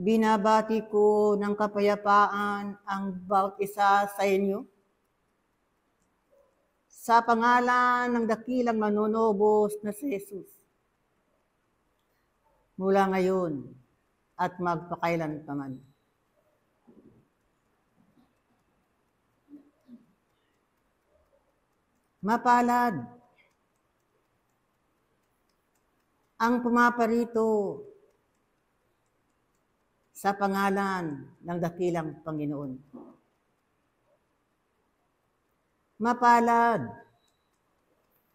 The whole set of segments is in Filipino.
Binabati ko ng kapayapaan ang bawat isa sa inyo. Sa pangalan ng dakilang manunubos na si Jesus. Mula ngayon at magpakailanpaman. Mapalad ang pumaparito sa pangalan ng dakilang Panginoon. Mapalad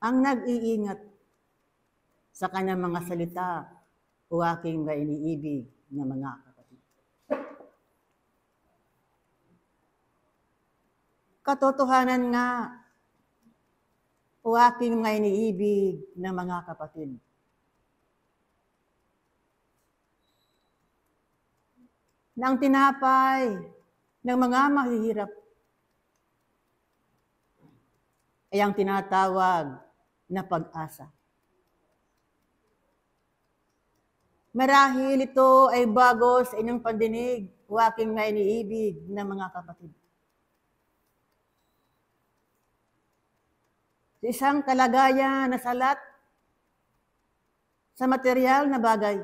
ang nag-iingat sa kanyang mga salita o aking mga iniibig na mga kapatid. Katotohanan nga o aking mga iniibig na mga kapatid. Na ang tinapay ng mga mahihirap ay ang tinatawag na pag-asa. Marahil ito ay bago sa inyong pandinig o aking mga iniibig na mga kapatid. Sa isang kalagayan na salat sa material na bagay,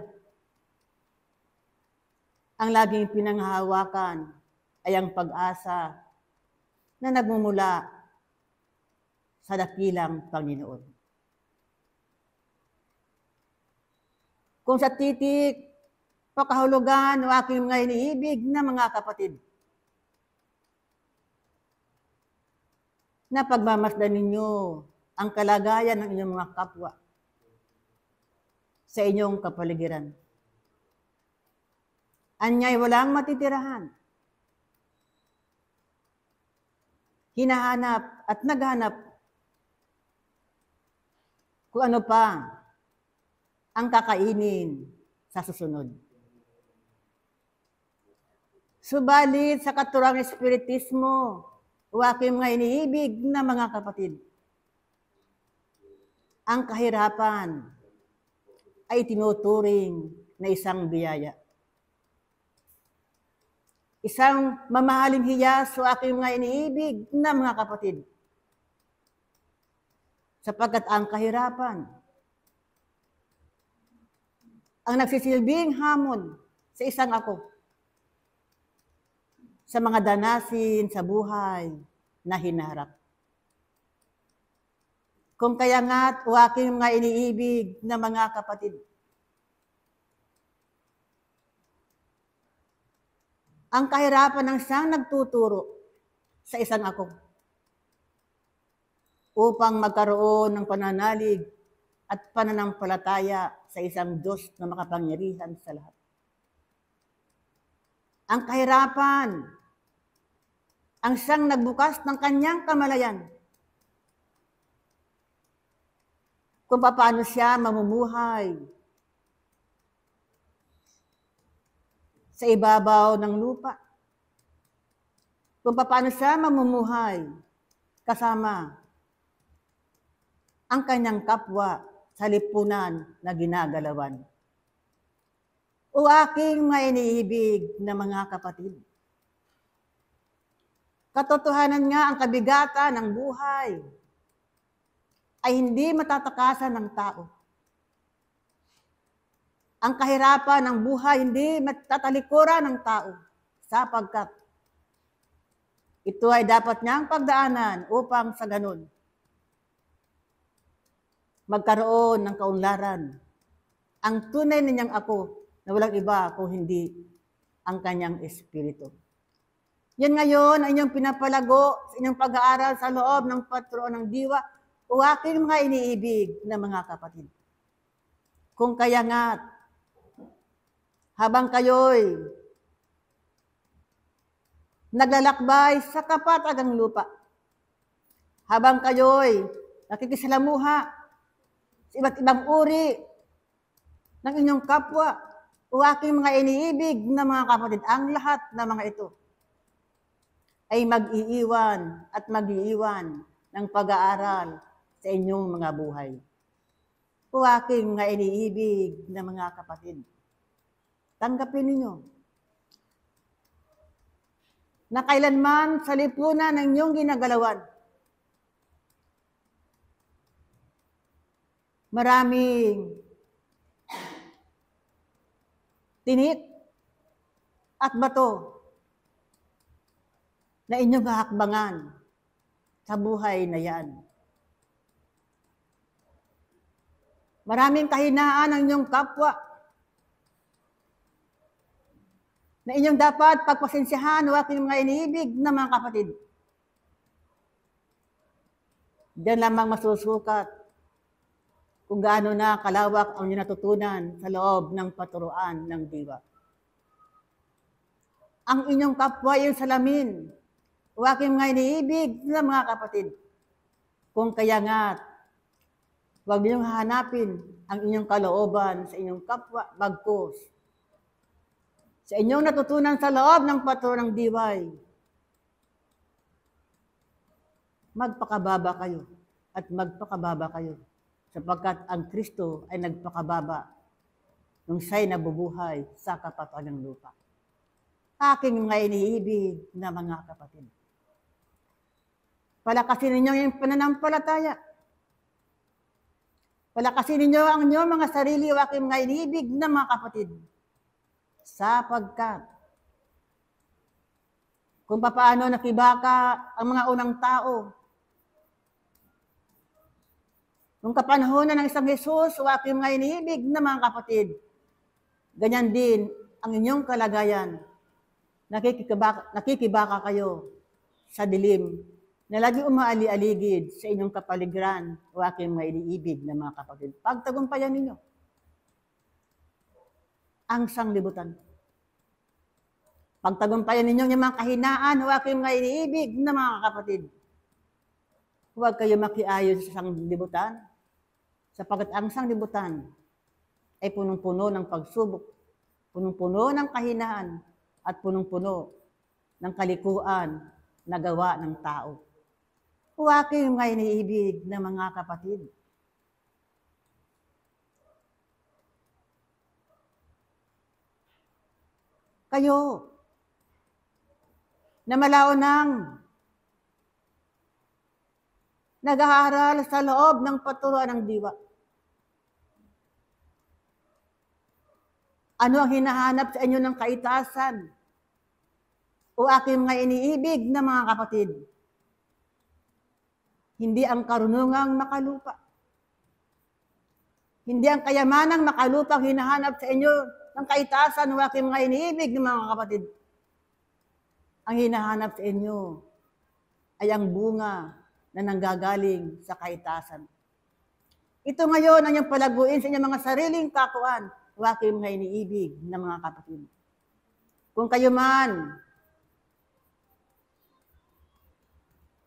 ang laging pinanghahawakan ay ang pag-asa na nagmumula sa dakilang Panginoon. Kung sa titik, pakahulugan o aking mga iniibig na mga kapatid, na pagmamasdan ninyo ang kalagayan ng inyong mga kapwa sa inyong kapaligiran. Anya'y walang matitirahan. Hinahanap at naghanap kung ano pa ang kakainin sa susunod. Subalit sa katurang espiritismo o aking mga iniibig na mga kapatid, ang kahirapan ay tinuturing na isang biyaya. Isang mamahaling hiyas o aking mga iniibig na mga kapatid. Sapagkat ang kahirapan ang nagsisilbing hamon sa isang ako sa mga danasin sa buhay na hinaharap. Kung kaya nga't o aking mga iniibig na mga kapatid, ang kahirapan ng siyang nagtuturo sa isang ako upang magkaroon ng pananalig at pananampalataya sa isang Diyos na makapangyarihan sa lahat. Ang kahirapan ang siyang nagbukas ng kanyang kamalayan kung paano siya mamumuhay sa ibabaw ng lupa. Kung paano siya mamumuhay kasama ang kanyang kapwa sa lipunan na ginagalawan. O aking mga iniibig na mga kapatid. Katotohanan nga ang kabigatan ng buhay ay hindi matatakasan ng tao. Ang kahirapan ng buhay hindi matatalikuran ng tao sapagkat ito ay dapat niyang pagdaanan upang sa ganun magkaroon ng kaunlaran ang tunay niyang ako na walang iba kung hindi ang kanyang espiritu. Yan ngayon ay inyong pinapalago sa inyong pag-aaral sa loob ng patron ng diwa o aking mga iniibig na mga kapatid. Kung kaya nga, habang kayo'y naglalakbay sa kapatagang lupa, habang kayo'y nakikisalamuha sa iba't ibang uri ng inyong kapwa o aking mga iniibig na mga kapatid, ang lahat na mga ito ay mag-iiwan at mag-iiwan ng pag-aaral sa inyong mga buhay. O aking mga iniibig na mga kapatid, tanggapin ninyo na kailanman sa lipunan ng inyong ginagalawan. Maraming tinik at bato na inyong hahakbangan sa buhay na yan. Maraming kahinaan ng inyong kapwa na inyong dapat pagpasensyahan o aking mga iniibig na mga kapatid. Diyan lamang masusukat kung gaano na kalawak ang inyong natutunan sa loob ng paturuan ng diwa. Ang inyong kapwa yung salamin o aking mga iniibig na mga kapatid. Kung kaya nga, huwag niyong hahanapin ang inyong kalooban sa inyong kapwa bagkus. Sa inyong natutunan sa loob ng paturuan ng diway, magpakababa kayo at magpakababa kayo sapagkat ang Kristo ay nagpakababa nung siya'y nabubuhay sa kapatagan ng lupa. Aking mga iniibig na mga kapatid. Palakasin ninyo yung pananampalataya. Palakasin ninyo ang inyong mga sarili o aking mga iniibig na mga kapatid. Sapagkat kung paano nakibaka ang mga unang tao, nung kapanahonan ng isang Jesus o aking mga iniibig na mga kapatid, ganyan din ang inyong kalagayan. Nakikibaka kayo sa dilim na lagi umaali-aligid sa inyong kapaligiran o aking mga iniibig na mga kapatid. Pagtagumpayan ninyo ang sanglibutan. Pagtagumpayan ninyo yung mga kahinaan o aking mga iniibig na mga kapatid. Huwag kayo makiayon sa sanglibutan sapagkat ang sanglibutan ay punong-puno ng pagsubok, punong-puno ng kahinaan, at punong-puno ng kalikuan na gawa ng tao. O aking mga iniibig na mga kapatid. Kayo, na malaonang nag-aaral sa loob ng paturuan ng diwa. Ano ang hinahanap sa inyo ng kaitasan? O aking mga iniibig na mga kapatid? Hindi ang karunungang makalupa. Hindi ang kayamanang makalupa ang hinahanap sa inyo ng kaitasan o aking mga iniibig na mga kapatid. Ang hinahanap sa inyo ay ang bunga na nanggagaling sa kaitasan. Ito ngayon ang inyong palaguin sa inyong mga sariling kakuan o aking mga iniibig na mga kapatid. Kung kayo man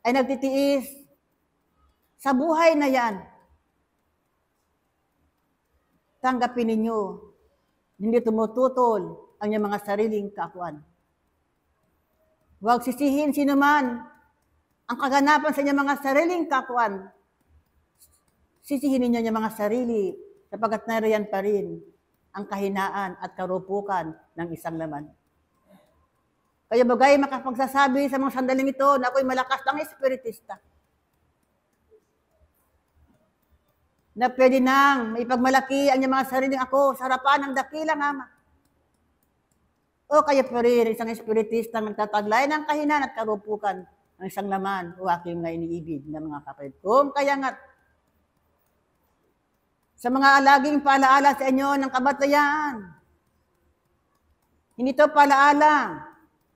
ay nagtitiis sa buhay na yan, tanggapin ninyo, hindi tumututol ang inyong mga sariling kakuan. Huwag sisihin sino man ang kaganapan sa inyong mga sariling kakuan. Sisihin ninyo yung mga sarili sapagkat nariyan pa rin ang kahinaan at karupukan ng isang laman. Kaya bagay makapagsasabi sa mga sandaling ito na ako'y malakas ng espiritista. Na pwede nang maipagmalaki ang mga sariling ako sa harapan ng dakilang Ama. O kaya pa rin isang espiritista nagtataglay ng kahinaan at karupukan ng isang laman o aking mga iniibig na mga kapatid. Kung kaya nga, sa mga laging paalaala sa inyo ng kabatayan. Hindi ito paalaala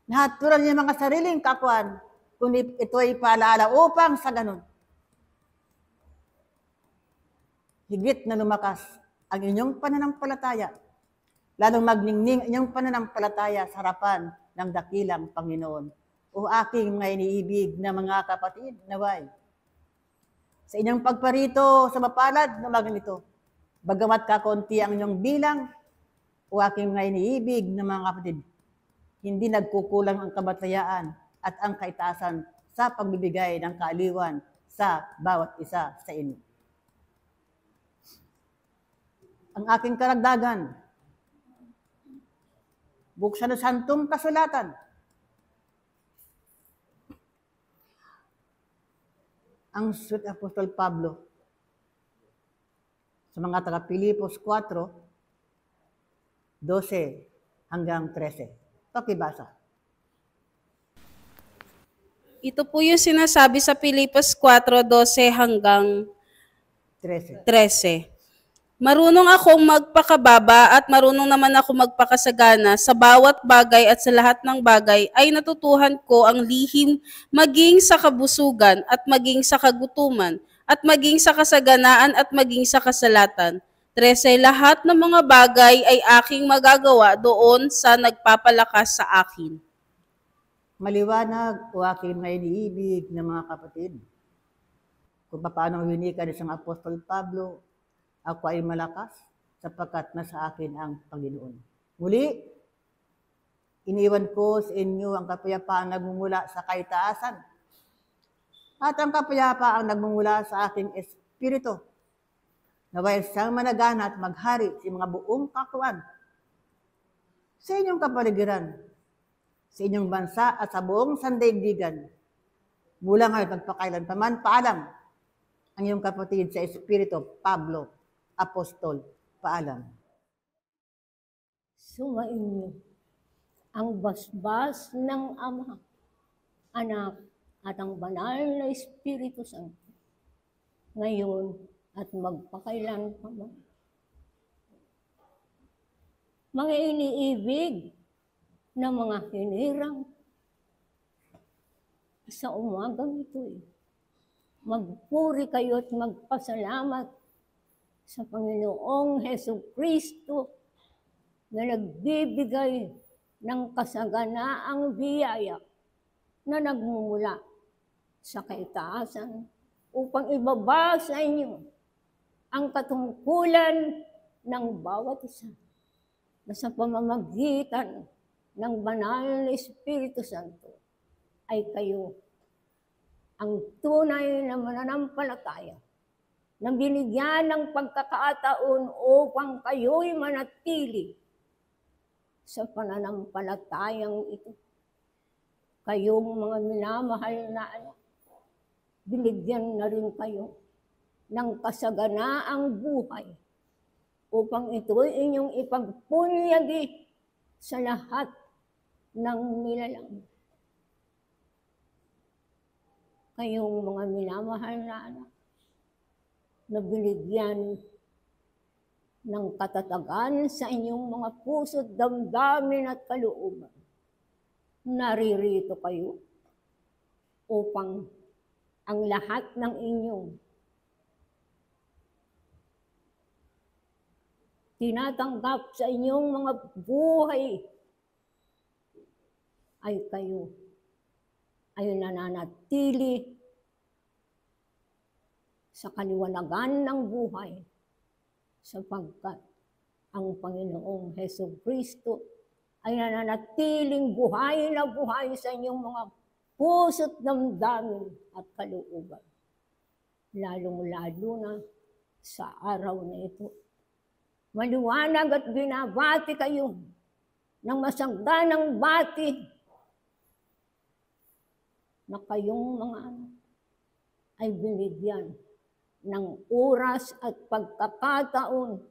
na haturan niyo mga sariling kakuan, kundi ito ay paalaala upang sa ganun. Higit na lumakas ang inyong pananampalataya, lalong magningning inyong pananampalataya sa harapan ng dakilang Panginoon. O aking mga iniibig na mga kapatid, naway. Sa inyong pagparito sa mapalad na maganito, bagamat kakunti ang inyong bilang, o aking mga iniibig na mga kapatid, hindi nagkukulang ang kabatayaan at ang kaitasan sa pagbibigay ng kaaliwan sa bawat isa sa inyo. Ang aking karagdagan, buksan ng santong kasulatan, ang sulat ni Apostol Pablo sa mga taga Pilipos 4, 12 hanggang 13. Pakibasa. Ito po yung sinasabi sa Pilipos 4:12 hanggang 13. 13. Marunong akong magpakababa at marunong naman ako magpakasagana sa bawat bagay at sa lahat ng bagay ay natutuhan ko ang lihim maging sa kabusugan at maging sa kagutuman at maging sa kasaganaan at maging sa kasalatan. 13. Lahat ng mga bagay ay aking magagawa doon sa nagpapalakas sa akin. Maliwanag o aking may iniibig ng mga kapatid. Kung paano winika ni Sang Apostol Pablo, ako ay malakas sapagkat nasa akin ang Panginoon. Muli, iniwan ko sa inyo ang kapayapaan nagmumula sa kaitaasan at ang kapayapaang nagmumula sa aking espiritu. Naway siyang managana at maghari sa mga buong kakuan sa inyong kapaligiran, sa inyong bansa at sa buong sandaigdigan. Mula ngayon magpakailan paman, paalam ang iyong kapatid sa espiritu, Pablo, Apostol. Paalam. Sumainyo ang basbas ng Ama, Anak, at ang banal na Espiritu Santo, ngayon at magpakailan pa man. Mga iniibig na mga hinirang, sa umagang ito'y magpuri kayo at magpasalamat sa Panginoong Hesukristo na nagbibigay ng kasaganaang biyaya na nagmumula sa kaitaasan upang ibaba sa inyo ang katungkulan ng bawat isa na sa pamamagitan ng banal na Espiritu Santo ay kayo ang tunay na mananampalataya na binigyan ng pagkakataon upang kayo'y manatili sa pananampalatayang ito. Kayong mga minamahal na anak, binigyan na rin kayo ng kasaganaang buhay upang ito'y inyong ipagpunyagi sa lahat ng nilalang. Kayong mga minamahal na anak, na binigyan ng katatagan sa inyong mga puso't damdamin at kalooban. Naririto kayo upang ang lahat ng inyong tinatanggap sa inyong mga buhay ay kayo ay nananatili sa kaliwanagan ng buhay sapagkat ang Panginoong Hesukristo ay nananatiling buhay na buhay sa inyong mga puso't damdamin at kalooban. Lalong-lalo na sa araw na ito. Maliwanag at binabati kayo ng masagdanang bati na kayong mga anak ay binigyan ng oras at pagkakataon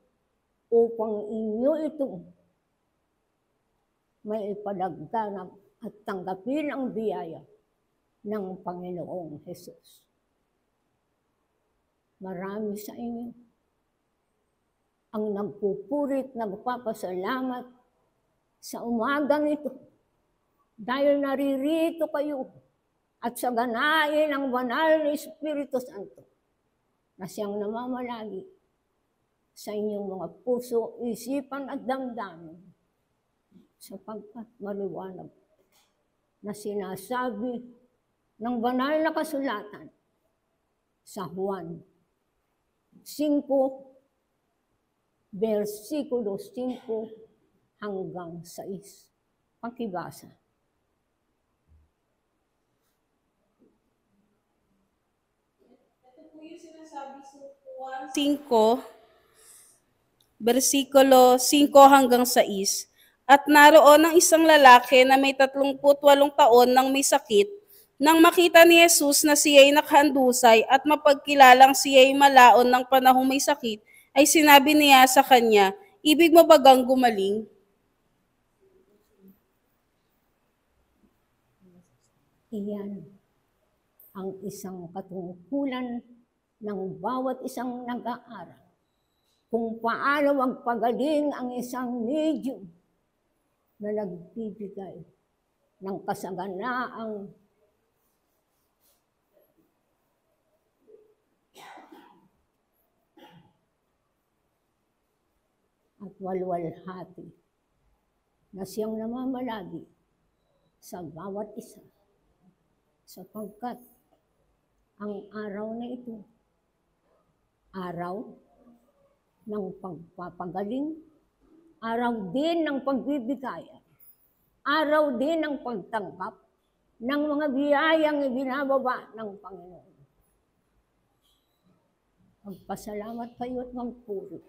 upang inyo ito may ipalagdanag at tanggapin ang biyaya ng Panginoong Hesus. Marami sa inyo ang nagpupurit, nagpapasalamat sa umagang ito dahil naririto kayo at saganain ang banal na Espiritu Santo na siyang namamalagi sa inyong mga puso, isipan at damdamin sapagkat maliwanag na sinasabi ng banal na kasulatan sa Juan 5, versikulo 5 hanggang 6. Pakibasa. 5, versikulo 5 hanggang 6. At naroon ang isang lalaki na may 38 taon nang may sakit, Nang makita ni Jesus na siya'y nakahandusay at mapagkilalang siya'y malaon ng panahong may sakit, ay sinabi niya sa kanya, "Ibig mo bagang gumaling?" Iyan ang isang katungkulan ng bawat isang nag-aaral. Kung paano magpagaling ang isang medium na nagbibigay ng kasaganaang at walwalhati na siyang namamalagi sa bawat isa, sapagkat ang araw na ito, araw ng pagpapagaling, araw din ng pagbibigayan, araw din ng pagtanggap ng mga biyayang ibinababa ng Panginoon. Magpasalamat kayo at magpuri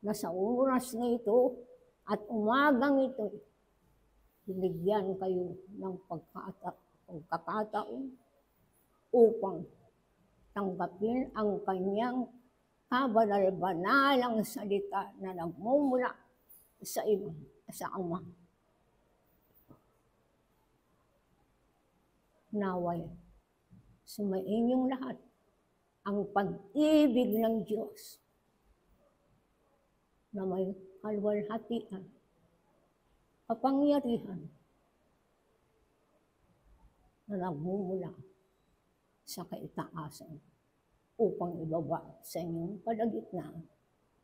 na sa oras na ito at umagang ito, binigyan kayo ng pagkakataon upang tanggapin ang kanyang kabanal-banalang salita na nagmumula sa Ama. Naway, sumain niyong lahat ang pag-ibig ng Diyos na may kalwalhatian, kapangyarihan na nagmumula sa kaitaasan upang ibaba sa inyong kalagitnaan.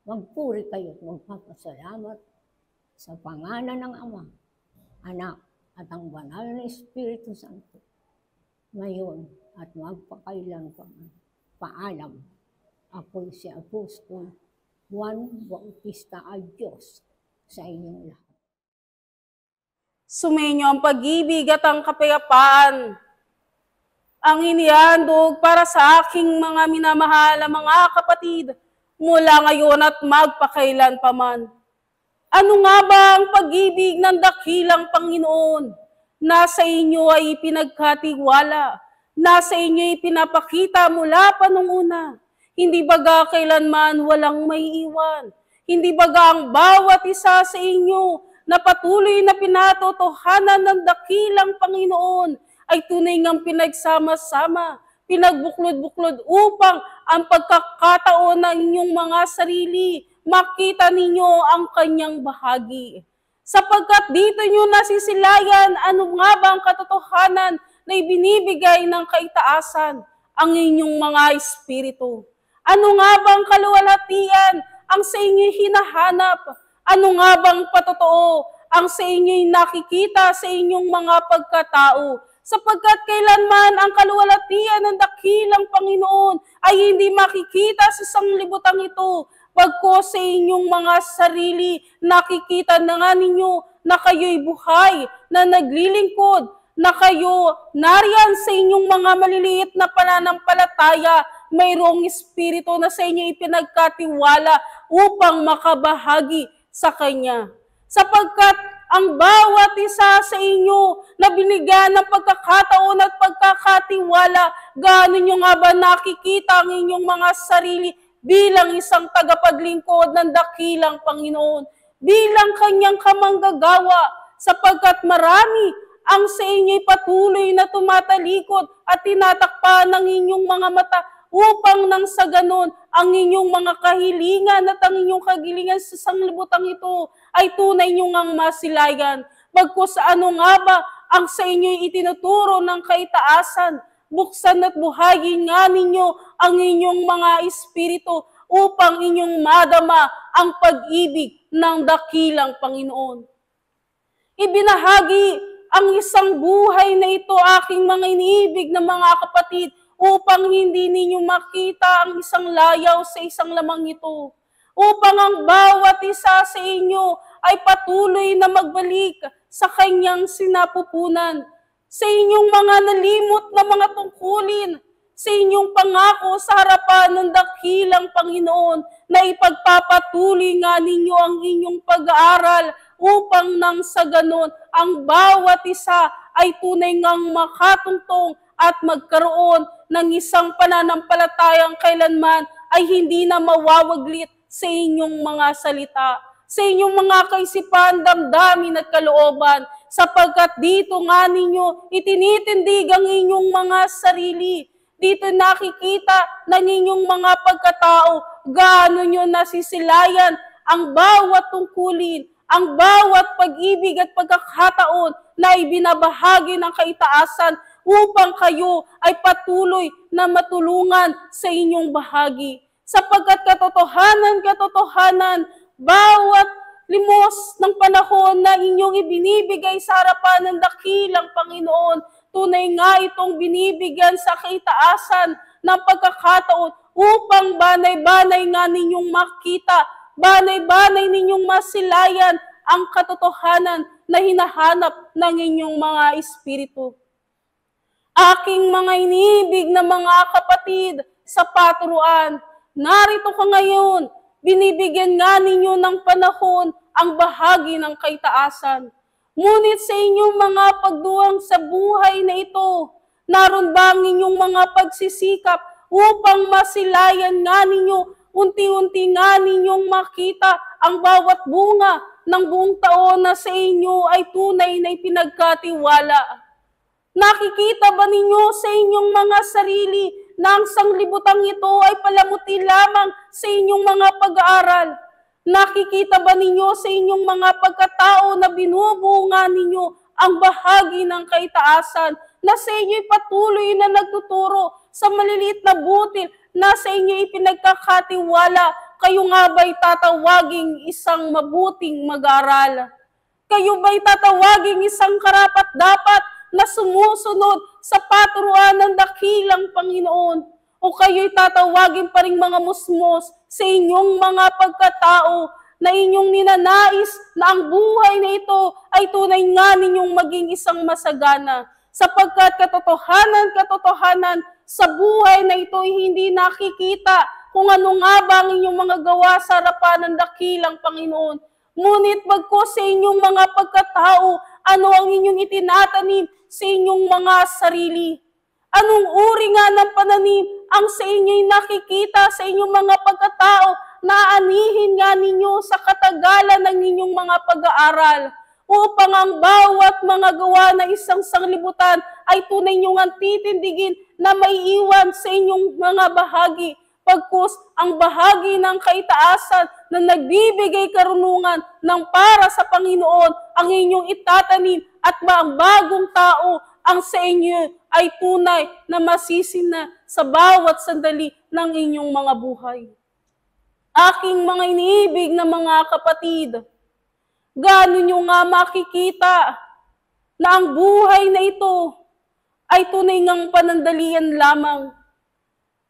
Magpuri kayo at magpapasalamat sa pangalan ng Ama, Anak, at ang banal na Espiritu Santo, ngayon at magpakailan pa man. Paalam. Ako'y si Apostol Juan Bautista ay Diyos sa inyong lahat. Sumainyo ang pag-ibig at ang kapayapaan, ang inihandog para sa aking mga minamahal na mga kapatid, mula ngayon at magpakailan pa man. Ano nga ba ang pag-ibig ng dakilang Panginoon? Nasa inyo ay ipinagkatiwala, nasa inyo ay pinapakita mula pa nung una. Hindi baga kailanman walang maiiwan? Hindi baga ang bawat isa sa inyo na patuloy na pinatotohanan ng dakilang Panginoon ay tunay ngang pinagsama-sama, pinagbuklod-buklod upang ang pagkakataon ng inyong mga sarili, makita ninyo ang kanyang bahagi. Sapagkat dito nyo nasisilayan, ano nga ba ang katotohanan na ibinibigay ng kaitaasan? Ang inyong mga espiritu. Ano nga bang kaluwalhatian ang sa inyo'y hinahanap? Ano nga bang patotoo ang sa inyo'y nakikita sa inyong mga pagkatao? Sapagkat kailanman ang kaluwalhatian ng dakilang Panginoon ay hindi makikita sa sanglibutang ito, bagkus sa inyong mga sarili, nakikita na nga ninyo na kayo'y buhay, na naglilingkod, na kayo nariyan sa inyong mga maliliit na pananampalataya, mayroong espiritu na sa inyo ipinagkatiwala upang makabahagi sa Kanya. Sapagkat ang bawat isa sa inyo na binigyan ng pagkakataon at pagkakatiwala, gaano nyo nga ba nakikita ang inyong mga sarili bilang isang tagapaglingkod ng dakilang Panginoon, bilang Kanyang kamanggagawa, sapagkat marami ang sa inyo'y patuloy na tumatalikod at tinatakpan ng inyong mga mata upang nang sa ganon ang inyong mga kahilingan at ang inyong kagilingan sa sanglibutang ito ay tunay nyo ngang masilayan. Bagkus ano nga ba ang sa inyo'y itinuturo ng kaitaasan? Buksan at buhayin nga ninyo ang inyong mga espiritu upang inyong madama ang pag-ibig ng dakilang Panginoon. Ibinahagi ang isang buhay na ito, aking mga iniibig na mga kapatid, upang hindi ninyo makita ang isang layaw sa isang lamang ito. Upang ang bawat isa sa inyo ay patuloy na magbalik sa kanyang sinapupunan, sa inyong mga nalimot na mga tungkulin, sa inyong pangako sa harapan ng dakilang Panginoon na ipagpapatuloy nga ninyo ang inyong pag-aaral upang nang sa ganon ang bawat isa ay tunay ngang makatungtong at magkaroon ng isang pananampalatayang kailanman ay hindi na mawawaglit sa inyong mga salita, sa inyong mga kaisipan, damdamin at kalooban, sapagkat dito nga ninyo itinitindig ang inyong mga sarili. Dito nakikita ng inyong mga pagkatao, gaano nyo nasisilayan ang bawat tungkulin, ang bawat pag-ibig at pagkakataon na ibinabahagi ng kaitaasan upang kayo ay patuloy na matulungan sa inyong bahagi. Sapagkat katotohanan, bawat limos ng panahon na inyong ibinibigay sa harapan ng dakilang Panginoon, tunay nga itong binibigyan sa kaitaasan ng pagkakataon upang banay-banay nga ninyong makita, banay-banay ninyong masilayan ang katotohanan na hinahanap ng inyong mga espiritu. Aking mga iniibig na mga kapatid sa paturuan, narito ka ngayon, binibigyan nga ninyo ng panahon ang bahagi ng kaitaasan. Ngunit sa inyong mga pagduwang sa buhay na ito, naroon ba ang inyong mga pagsisikap upang masilayan nga ninyo, unti-unti nga ninyong makita ang bawat bunga ng buong taon na sa inyo ay tunay na ipinagkatiwala? Nakikita ba ninyo sa inyong mga sarili na ang sanglibutang ito ay palamuti lamang sa inyong mga pag-aaral? Nakikita ba ninyo sa inyong mga pagkatao na binubuo nga ninyo ang bahagi ng kaitaasan na sa inyo'y patuloy na nagtuturo sa maliliit na butil na sa inyo'y ipinagkakatiwala? Kayo nga ba'y tatawaging isang mabuting mag-aaral? Kayo ba'y tatawaging isang karapat-dapat na sumusunod sa paturuan ng dakilang Panginoon? O kayo'y tatawagin pa ring mga musmos sa inyong mga pagkatao na inyong ninanais na ang buhay na ito ay tunay nga ninyong maging isang masagana? Sapagkat katotohanan sa buhay na ito ay hindi nakikita kung ano nga ba ang inyong mga gawa sa harapan ng dakilang Panginoon. Ngunit bagkus sa inyong mga pagkatao, ano ang inyong itinatanim sa inyong mga sarili? Anong uri nga ng pananim ang sa inyo'y nakikita sa inyong mga pagkatao na anihin nga ninyo sa katagalan ng inyong mga pag-aaral, upang ang bawat mga gawa na isang sanglibutan ay tunay niyong titindigin na maiiwan sa inyong mga bahagi, pagkus ang bahagi ng kaitaasan na nagbibigay karunungan ng para sa Panginoon ang inyong itatanim, at ang bagong tao ang sa inyo ay tunay na masisina sa bawat sandali ng inyong mga buhay. Aking mga iniibig na mga kapatid, gaano nyo nga makikita na ang buhay na ito ay tunay ngang panandalian lamang?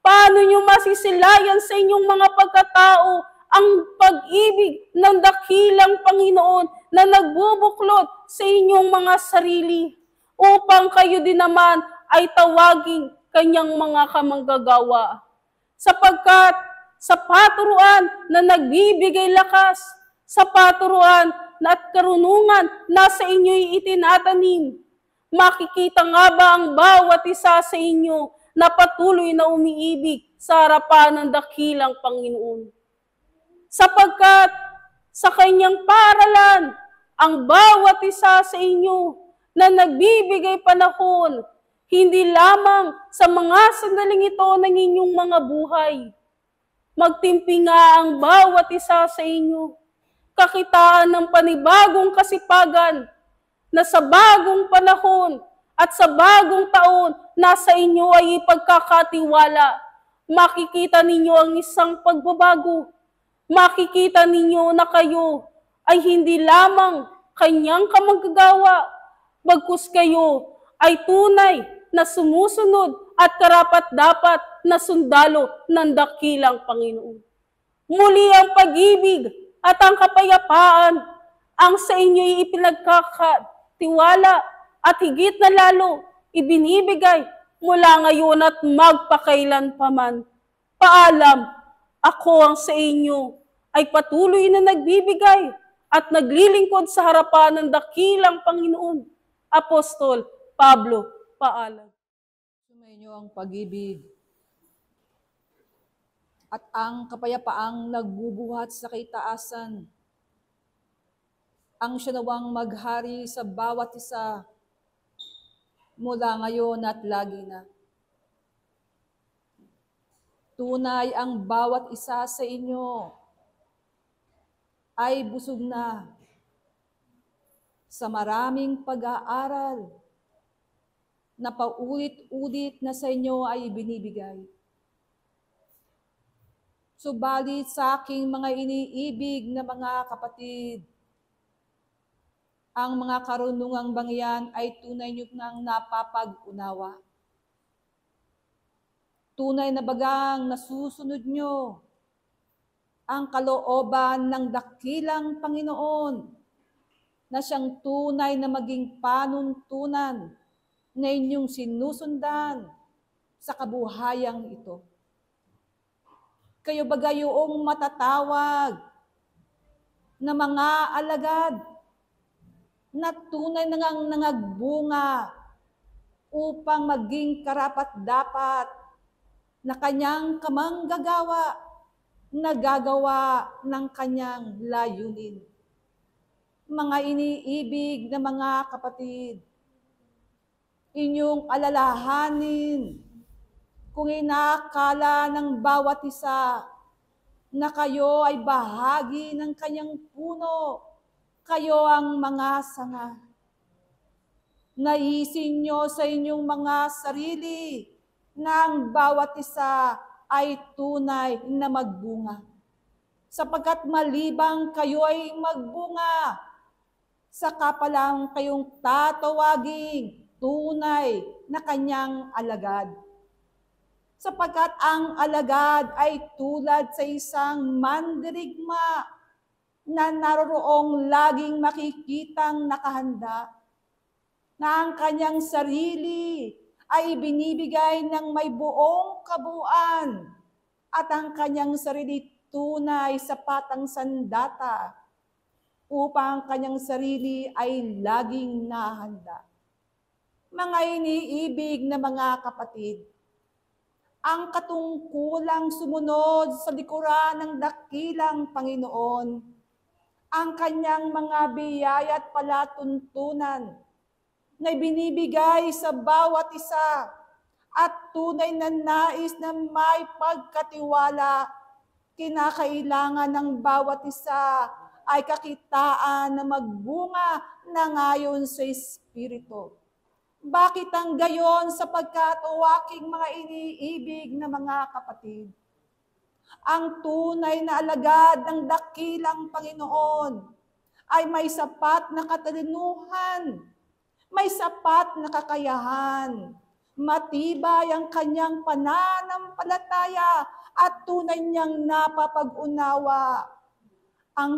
Paano nyo masisilayan sa inyong mga pagkatao ang pag-ibig ng dakilang Panginoon na nagbubuklod sa inyong mga sarili, upang kayo din naman ay tawaging kanyang mga kamanggagawa? Sapagkat sa paturuan na nagbibigay lakas, sa paturuan na at karunungan na sa inyo'y itinatanim, makikita nga ba ang bawat isa sa inyo na patuloy na umiibig sa harapan ng dakilang Panginoon? Sapagkat sa kanyang paralan, ang bawat isa sa inyo na nagbibigay panahon, hindi lamang sa mga sandaling ito ng inyong mga buhay. Magtimpi nga ang bawat isa sa inyo, kakitaan ng panibagong kasipagan na sa bagong panahon at sa bagong taon na sa inyo ay ipagkakatiwala. Makikita ninyo ang isang pagbabago. Makikita ninyo na kayo ay hindi lamang kanyang kamanggagawa, bagkus kayo ay tunay na sumusunod at karapat-dapat na sundalo ng dakilang Panginoon. Muli ang pag-ibig at ang kapayapaan ang sa inyo'y ipinagkakatiwala at higit na lalo ibinibigay mula ngayon at magpakailan paman. Paalam, ako ang sa inyo ay patuloy na nagbibigay at naglilingkod sa harapan ng dakilang Panginoon, Apostol Pablo, paalam. Sumainyo ang pag-ibig at ang kapayapaang nagbubuhat sa kaitaasan. Ang siya nawang maghari sa bawat isa mula ngayon at lagi na. Tunay ang bawat isa sa inyo ay busog na sa maraming pag-aaral na paulit-ulit na sa inyo ay binibigay. Subalit sa aking mga iniibig na mga kapatid, ang mga karunungang bangyan ay tunay nyo nang napapag-unawa. Tunay na bagang nasusunod nyo ang kalooban ng dakilang Panginoon na siyang tunay na maging panuntunan na inyong sinusundan sa kabuhayang ito. Kayo ba gayong matatawag na mga alagad na tunay na ngang nangagbunga upang maging karapat-dapat na kanyang kamanggagawa na gagawa ng kanyang layunin? Mga iniibig na mga kapatid, inyong alalahanin kung inakala ng bawat isa na kayo ay bahagi ng kanyang puno, kayo ang mga sanga. Naisin nyo sa inyong mga sarili na ang bawat isa ay tunay na magbunga. Sapagkat malibang kayo ay magbunga, saka pa lang kayong tatawaging tunay na kanyang alagad. Sapagkat ang alagad ay tulad sa isang mandirigma na naroroong laging makikitang nakahanda, na ang kanyang sarili ay binibigay ng may buong kabuuan at ang kanyang sarili tunay sa patang sandata upang ang kanyang sarili ay laging nahanda. Mga iniibig na mga kapatid, ang katungkulang sumunod sa likuran ng dakilang Panginoon, ang kanyang mga biyaya at palatuntunan na binibigay sa bawat isa at tunay na nais na may pagkatiwala, kinakailangan ng bawat isa ay kakitaan na magbunga na ngayon sa Espiritu. Bakit ang gayon? Sapagkat o aking mga iniibig na mga kapatid, ang tunay na alagad ng dakilang Panginoon ay may sapat na katalinuhan, may sapat na kakayahan, matibay ang kanyang pananampalataya at tunay niyang napapag-unawa ang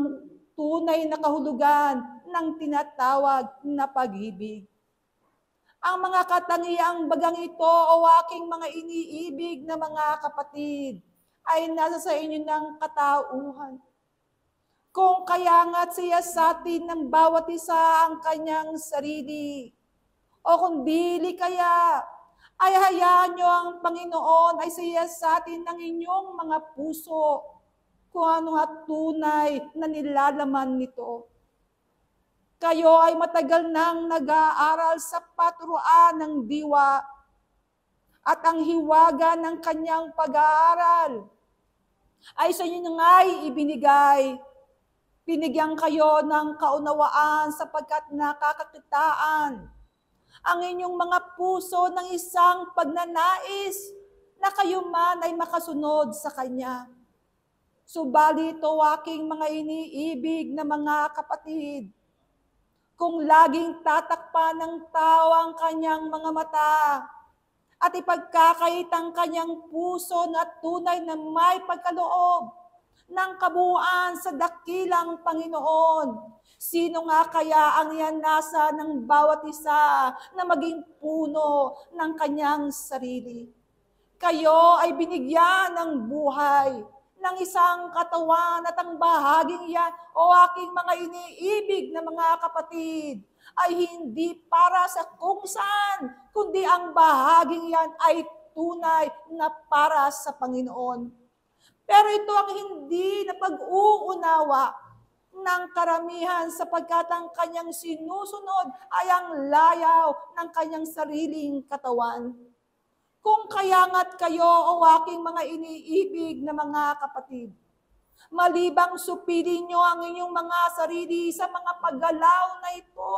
tunay na kahulugan ng tinatawag na pag-ibig. Ang mga katangiang bagang ito o aking mga iniibig na mga kapatid ay nasa sa inyo ng katauhan. Kung kaya nga't siya sa atin ng bawat isa ang kanyang sarili, o kung dili kaya, ay hayaan nyo ang Panginoon ay siya sa atin ng inyong mga puso, kung ano nga tunay na nilalaman nito. Kayo ay matagal nang nag-aaral sa paturuan ng diwa at ang hiwaga ng kanyang pag-aaral ay sa inyo nga'y ibinigay. Binigyan kayo ng kaunawaan sapagkat nakakakitaan ang inyong mga puso ng isang pagnanais na kayo man ay makasunod sa Kanya. Subalit o aking mga iniibig na mga kapatid, kung laging tatakpan ng tao ang kanyang mga mata at ipagkakait ang kanyang puso na tunay na may pagkaloob ng kabuuan sa dakilang Panginoon, sino nga kaya ang iyanasa ng bawat isa na maging puno ng kanyang sarili? Kayo ay binigyan ng buhay, ng isang katawan at ang bahaging yan o aking mga iniibig na mga kapatid ay hindi para sa kung saan, kundi ang bahaging yan ay tunay na para sa Panginoon. Pero ito ang hindi na pag-uunawa ng karamihan sapagkat ang kanyang sinusunod ay ang layaw ng kanyang sariling katawan. Kung kaya nga't kayo o aking mga iniibig na mga kapatid, malibang supilin nyo ang inyong mga sarili sa mga paggalaw na ito,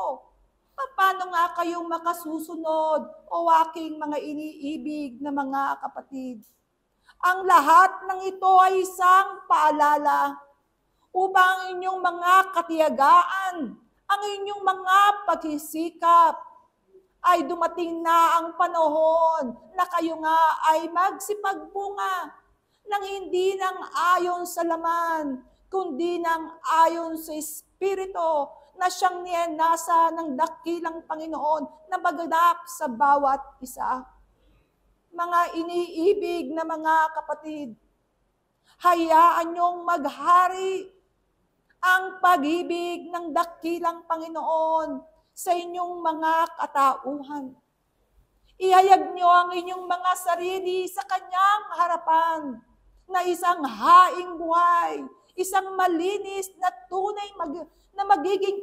paano nga kayong makasusunod o aking mga iniibig na mga kapatid? Ang lahat ng ito ay isang paalala upang inyong mga katiyagaan, ang inyong mga pagsisikap, ay dumating na ang panahon na kayo nga ay magsipagbunga ng hindi nang ayon sa laman, kundi nang ayon sa Espiritu na siyang niyanasa ng dakilang Panginoon na maganap sa bawat isa. Mga iniibig na mga kapatid, hayaan niyong maghari ang pag-ibig ng dakilang Panginoon sa inyong mga katauhan. Ihayag niyo ang inyong mga sarili sa kanyang harapan na isang haing buhay, isang malinis na tunay na magiging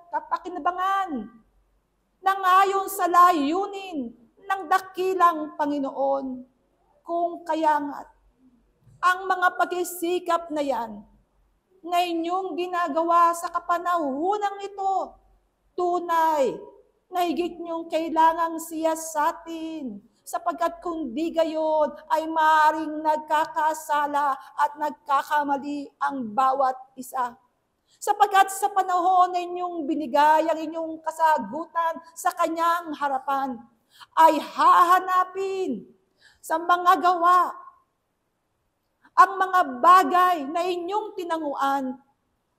kapakinabangan ng ayon sa layunin ng dakilang Panginoon. Kung kaya nga, ang mga pagsisikap na yan, na inyong ginagawa sa kapanahunang ito, tunay na higit niyong kailangang siyasatin, sapagkat kung di gayon ay maaaring nagkakasala at nagkakamali ang bawat isa. Sapagkat sa panahon na inyong binigay ang inyong kasagutan sa kanyang harapan, ay hahanapin sa mga gawa ang mga bagay na inyong tinanguan.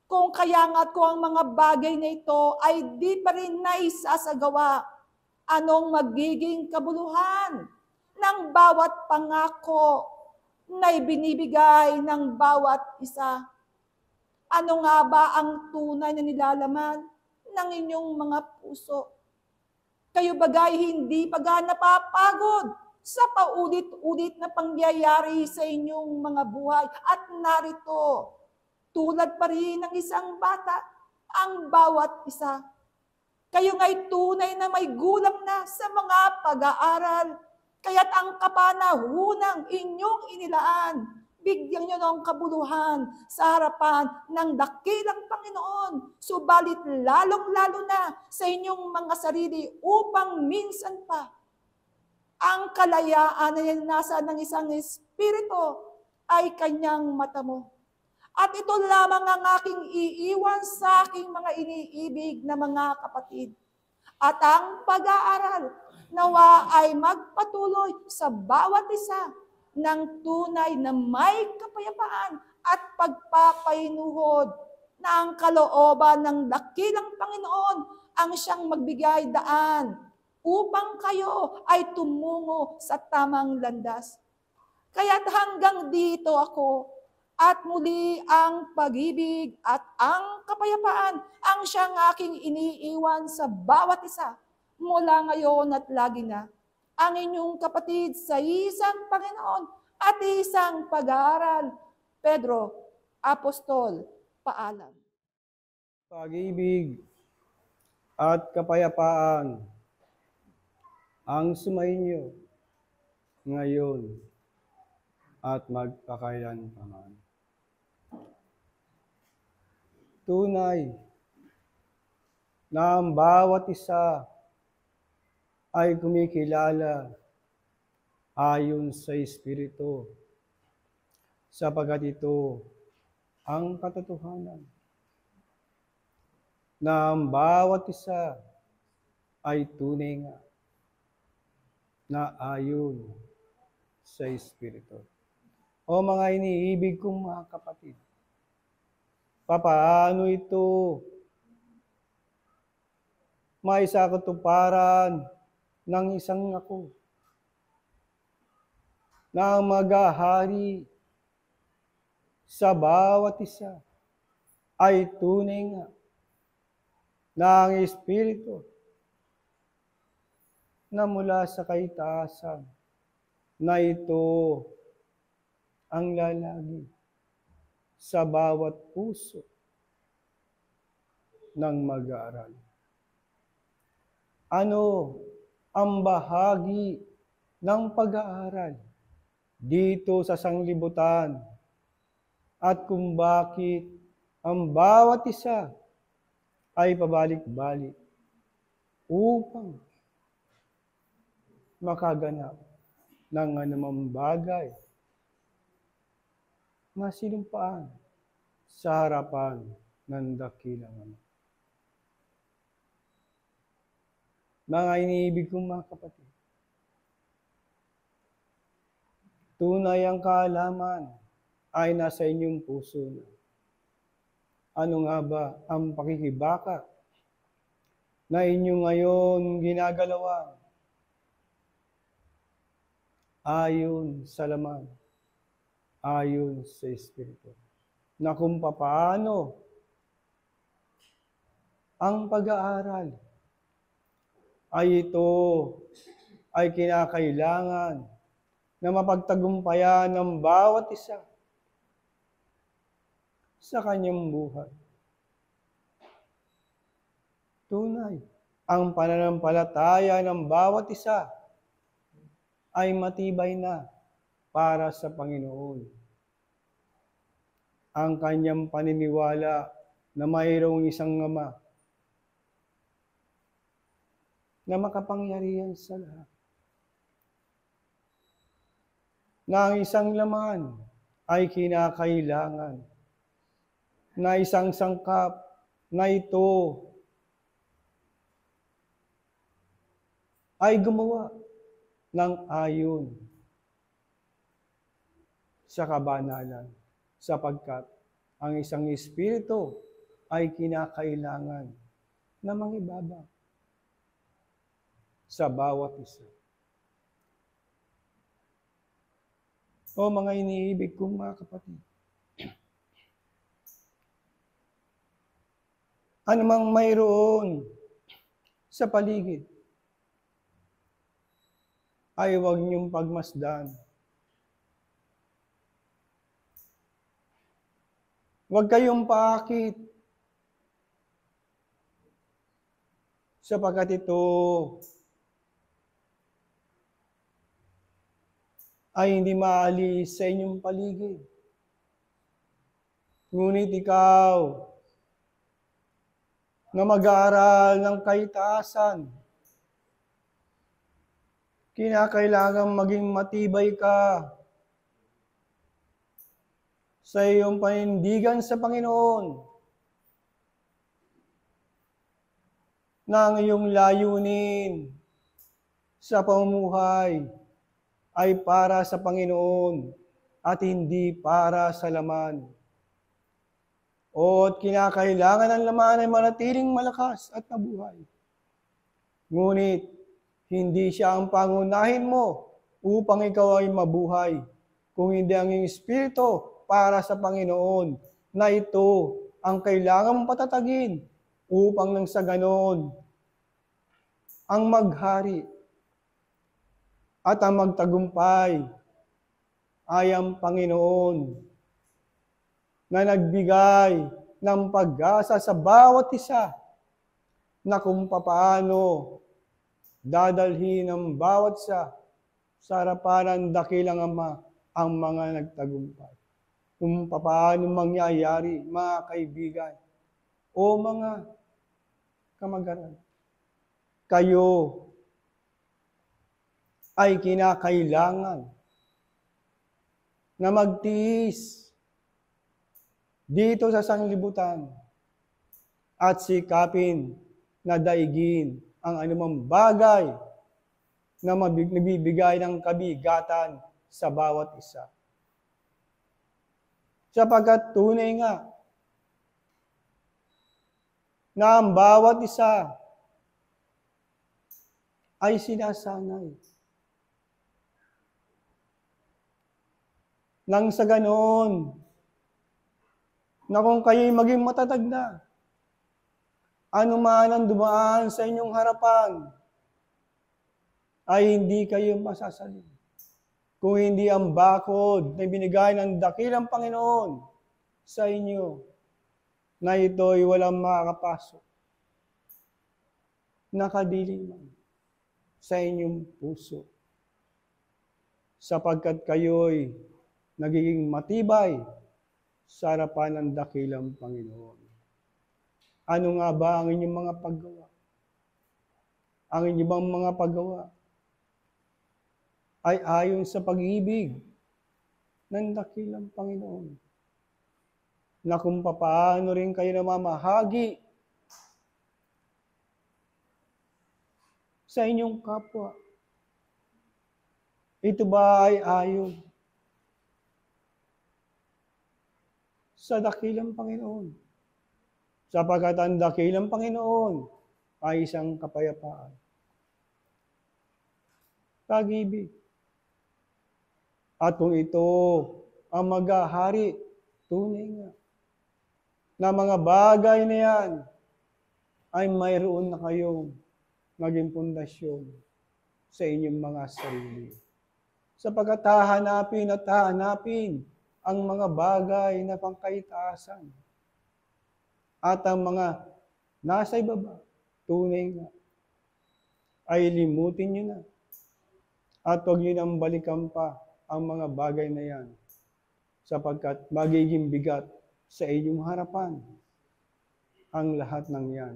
Kung kaya nga't kung ang mga bagay na ito ay di pa rin naisasagawa, anong magiging kabuluhan ng bawat pangako na ibinibigay ng bawat isa? Ano nga ba ang tunay na nilalaman ng inyong mga puso? Kayo bagay hindi pa napapagod sa paulit-ulit na pangyayari sa inyong mga buhay at narito, tulad pa rin ng isang bata, ang bawat isa. Kayo nga'y tunay na may gulang na sa mga pag-aaral, kaya't ang kapanahunang inyong inilaan, bigyan nyo ng kabuluhan sa harapan ng dakilang Panginoon, subalit lalong-lalo na sa inyong mga sarili upang minsan pa ang kalayaan na nasa ng isang espiritu ay kanyang matamo. At ito lamang ang aking iiwan sa aking mga iniibig na mga kapatid. At ang pag-aaral nawa ay magpatuloy sa bawat isa ng tunay na may kapayapaan at pagpapainuhod na ang kalooban ng dakilang Panginoon ang siyang magbigay daan upang kayo ay tumungo sa tamang landas. Kaya't hanggang dito ako, at muli ang pag-ibig at ang kapayapaan ang siyang aking iniiwan sa bawat isa mula ngayon at lagi na. Ang inyong kapatid sa isang Panginoon at isang pag-aaral, Pedro, Apostol, paalam. Pag-ibig at kapayapaan ang sumainyo ngayon at magpakailanman. Tunay na ang bawat isa ay kumikilala ayon sa Espiritu, sapagkat ito ang katotohanan na ang bawat isa ay tunay nga na ayon sa Espiritu. O mga iniibig kong mga kapatid, papaano ito maisakatuparan ng isang ako na maghahari sa bawat isa ay tunay nga na ang Espiritu na mula sa kaitaasan na ito ang lalagi sa bawat puso ng mag-aaral. Ano ang bahagi ng pag-aaral dito sa sanglibutan at kung bakit ang bawat isa ay pabalik-balik upang makaganap ng anumang bagay na sinumpaan sa harapan ng dakilang Ama. Mga iniibig kong mga kapatid, tunay ang kaalaman ay nasa inyong puso na. Ano nga ba ang pakikibaka na inyo ngayon ginagalawan ayon sa laman, ayon sa Espiritu, na kung papaano ang pag-aaral ay ito ay kinakailangan na mapagtagumpayan ng bawat isa sa kanyang buhay. Tunay, ang pananampalataya ng bawat isa ay matibay na para sa Panginoon. Ang kanyang paniniwala na mayroong isang Ama na makapangyarihan sa lahat. Na ang isang laman ay kinakailangan na isang sangkap na ito ay gumawa ng ayon sa kabanalan, sapagkat ang isang Espiritu ay kinakailangan na mangibaba sa bawat isa. O mga iniibig kong mga kapatid, anumang mayroon sa paligid, ay huwag niyong pagmasdan. Huwag kayong paakit, sapagkat ito ay hindi maalis sa inyong paligid. Ngunit ikaw na mag-aaral ng kaitaasan, kinakailangan maging matibay ka sa iyong panindigan sa Panginoon, na ang iyong layunin sa pamumuhay ay para sa Panginoon at hindi para sa laman. O kinakailangan ng laman ay manatiling malakas at mabuhay. Ngunit, hindi siya ang pangunahin mo upang ikaw ay mabuhay, kung hindi ang iyong Espiritu para sa Panginoon, na ito ang kailangang patatagin upang nang sa ganoon, ang maghari at ang magtagumpay ay ang Panginoon na nagbigay ng pag-asa sa bawat isa na kung papaano dadalhin ng bawat isa sa harapan ng dakilang Ama ang mga nagtagumpay. Kung papaano mangyayari, mga kaibigan o mga kamag-aral, kayo ay kinakailangan na magtiis dito sa sanglibutan at sikapin na daigin ang anumang bagay na nagbibigay ng kabigatan sa bawat isa. Sapagkat tunay nga na ang bawat isa ay sinasanay. Nang sa ganoon, na kung kayo'y maging matatag na, Ano man ang dumaan sa inyong harapan, ay hindi kayo masasalin. Kung hindi ang bakod na binigay ng dakilang Panginoon sa inyo, na ito'y walang makakapasok, nakadiling man sa inyong puso, sapagkat kayo'y nagiging matibay sa harapan ng dakilang Panginoon. Ano nga ba ang inyong mga paggawa? Ang inyong bang mga paggawa ay ayon sa pag-ibig ng dakilang Panginoon, na kung papaano rin kayo namamahagi sa inyong kapwa. Ito ba ay ayon sa dakilang Panginoon? Sapagkat ang dakilang Panginoon ay isang kapayapaan, pag-ibig. At kung ito ang maghahari, tunay nga, na mga bagay na yan ay mayroon na kayong maging pundasyon sa inyong mga sarili. Sapagkat hahanapin at hahanapin ang mga bagay na pangkaitaasan. At ang mga nasa ibaba, tunay nga, ay limutin nyo na. At huwag nyo nang balikan pa ang mga bagay na yan, sapagkat magiging bigat sa inyong harapan ang lahat ng yan.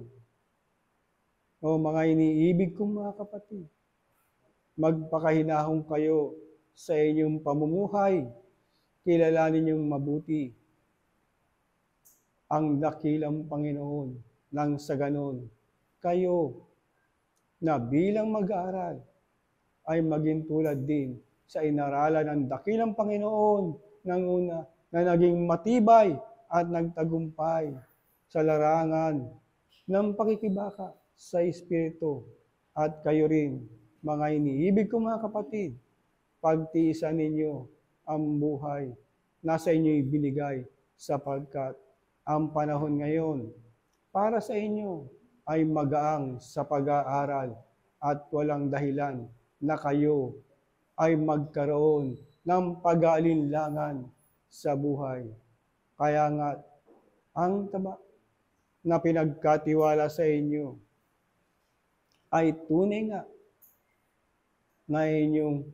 O mga iniibig kong mga kapatid, magpakahinahon kayo sa inyong pamumuhay, kilalanin niyong mabuti ang dakilang Panginoon, nang sa ganon kayo na bilang mag-aaral ay maging tulad din sa inaralan ng dakilang Panginoon ng una, na naging matibay at nagtagumpay sa larangan ng pakikibaka sa Espiritu. At kayo rin, mga iniibig ko mga kapatid, pagtiisan ninyo ang buhay na sa inyo'y binigay, sapagkat ang panahon ngayon para sa inyo ay magaang sa pag-aaral at walang dahilan na kayo ay magkaroon ng pag-aalinlangan sa buhay. Kaya nga, ang taba na pinagkatiwala sa inyo ay tunay nga na inyong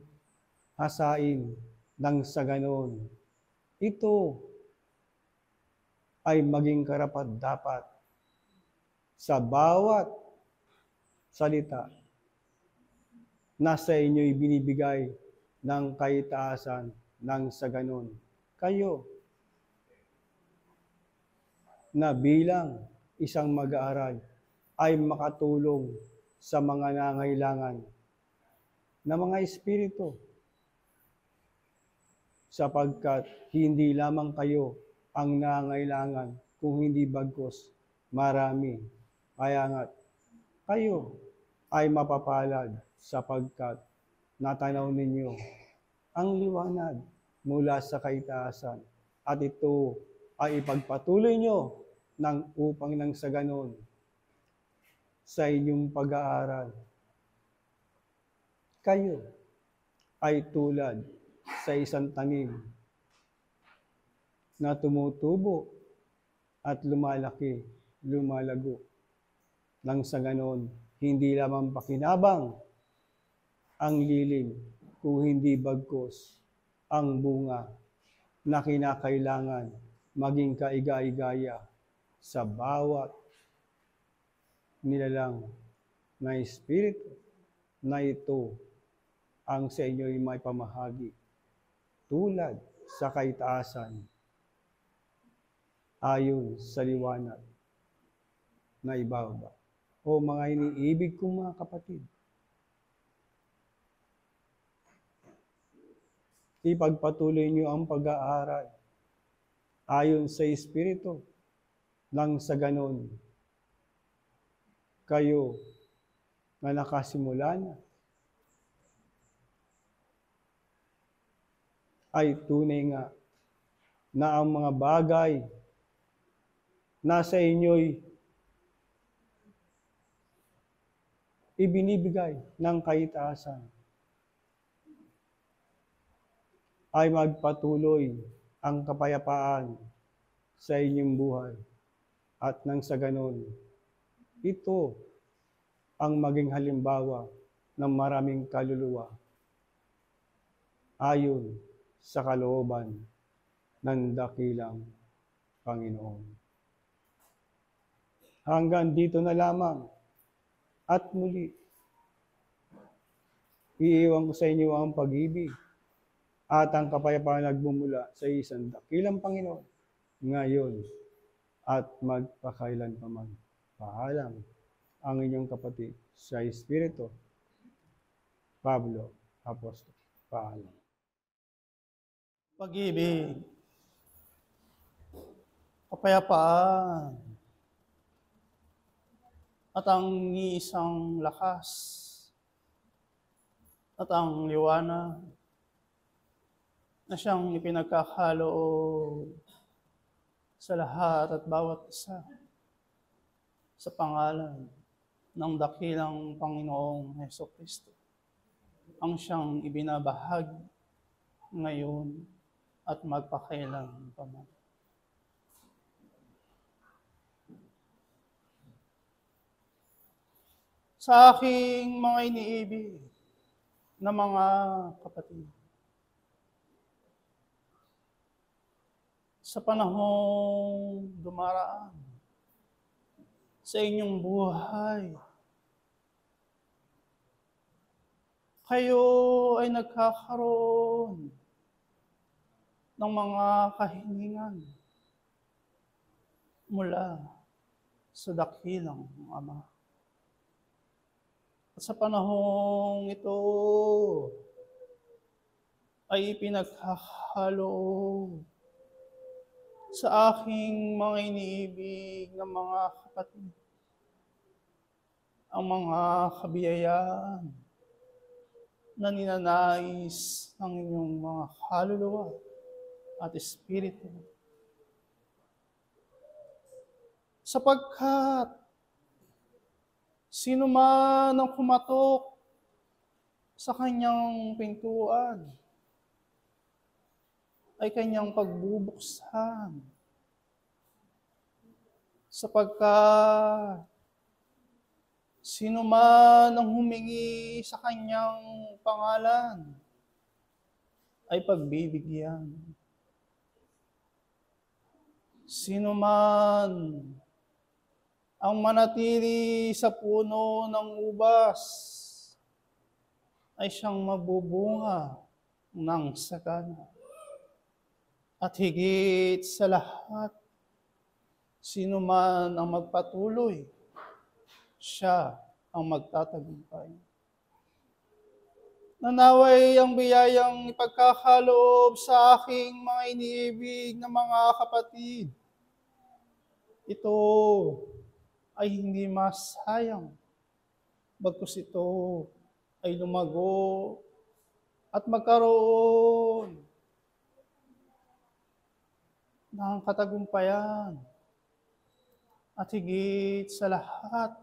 hasain, nang sa ganon ito ay maging karapat-dapat sa bawat salita na sa inyo'y binibigay ng kaitaasan, nang sa ganon kayo na bilang isang mag-aaral ay makatulong sa mga nangailangan na mga espiritu, sapagkat hindi lamang kayo ang nangailangan, kung hindi bagkus marami. Kaya nga kayo ay mapapalad, sapagkat natanaw ninyo ang liwanag mula sa kaitaasan, at ito ay ipagpatuloy nyo upang nang sa ganon sa inyong pag-aaral, kayo ay tulad sa isang tanim na tumutubo at lumalaki, lumalago, nang sa ganon hindi lamang pakinabang ang lilim, kung hindi bagkus ang bunga na kinakailangan maging kaiga-igaya sa bawat nilalang na espiritu, na ito ang sa inyo ay may pamahagi tulad sa kaitaasan, ayon sa liwanag na ibaba. O mga iniibig kong mga kapatid, ipagpatuloy niyo ang pag-aaral ayon sa Espiritu, nang sa ganon kayo na nakasimula na ay tunay nga na ang mga bagay na sa inyo'y ibinibigay ng kaitaasan ay magpatuloy ang kapayapaan sa inyong buhay. At nang sa ganon, ito ang maging halimbawa ng maraming kaluluwa ayon sa kalooban ng dakilang Panginoon. Hanggang dito na lamang at muli, iiwan ko sa inyo ang pag-ibig at ang kapayapaan nagmumula sa isang dakilang Panginoon ngayon at magpakailan pa man. Paalam ang inyong kapatid sa Espiritu, Pablo Apostol. Paalam. Pag-ibig, kapayapaan, at ang isang lakas, at ang liwanag na siyang ipinagkakaloob sa lahat at bawat isa sa pangalan ng dakilang Panginoong Hesukristo, ang siyang ibinabahagi ngayon at magpakailan pa man. Sa aking mga iniibig na mga kapatid, sa panahong dumaraan sa inyong buhay, kayo ay nagkakaroon ng mga kahilingan mula sa dakilang Ama. At sa panahong ito ay pinagkakaloob sa aking mga iniibig na mga kapatid ang mga kabiyayaan na ninanais ng inyong mga kaluluwa at espiritu. Sapagkat sino man ang kumatok sa kanyang pintuan ay kanyang pagbubuksan. Sapagkat sino man ang humingi sa kanyang pangalan ay pagbibigyan. Sino man ang manatili sa puno ng ubas ay siyang mabubunga ng sagana. At higit sa lahat, sino man ang magpatuloy, siya ang magtatagumpay. Nanaway ang biyayang ipagkakaloob sa aking mga iniibig na mga kapatid. Ito ay hindi masayang, bagkus ito ay lumago at magkaroon ng katagumpayan. At higit sa lahat,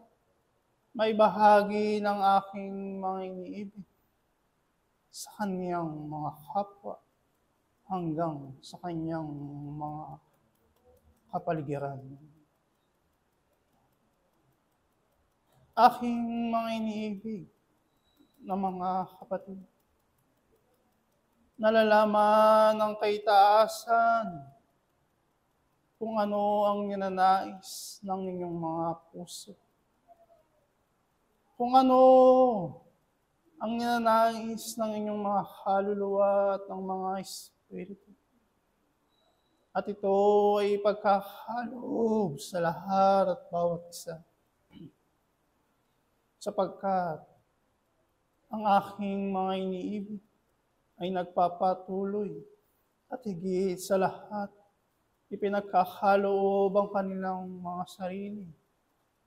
may bahagi ng aking mga iniibig sa kanyang mga kapwa hanggang sa kanyang mga kapaligiran. Aking mga iniibig na mga kapatid, nalalaman ng kaitaasan kung ano ang ninanais ng inyong mga puso. Kung ano ang ninanais ng inyong mga kaluluwa at ng mga espiritu. At ito ay pagkakaloob sa lahat at bawat isa. Sapagkat ang aking mga iniibig ay nagpapatuloy at higit sa lahat, ipinagkakaloob ang kanilang mga sarili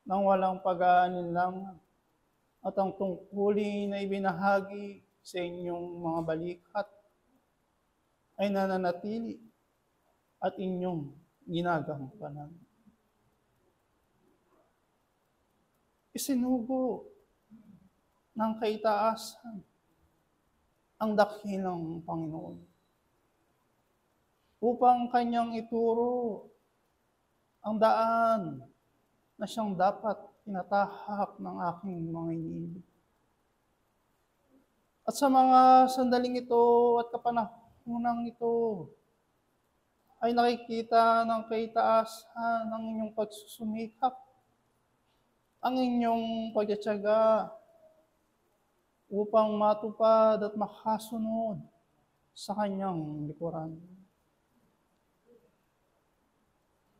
nang walang pag-aalinlangan at ang tungkulin na ibinahagi sa inyong mga balikat ay nananatili at inyong ginagampanan. Isinugo ng kaitaasan ang dakilang Panginoon upang kanyang ituro ang daan na siyang dapat tinatahak ng aking mga iniibig. At sa mga sandaling ito at kapanahonang ito, ay nakikita ng kaitaasan ng inyong pagsusumikap, ang inyong pagtitiyaga upang matupad at makasunod sa kanyang likuran.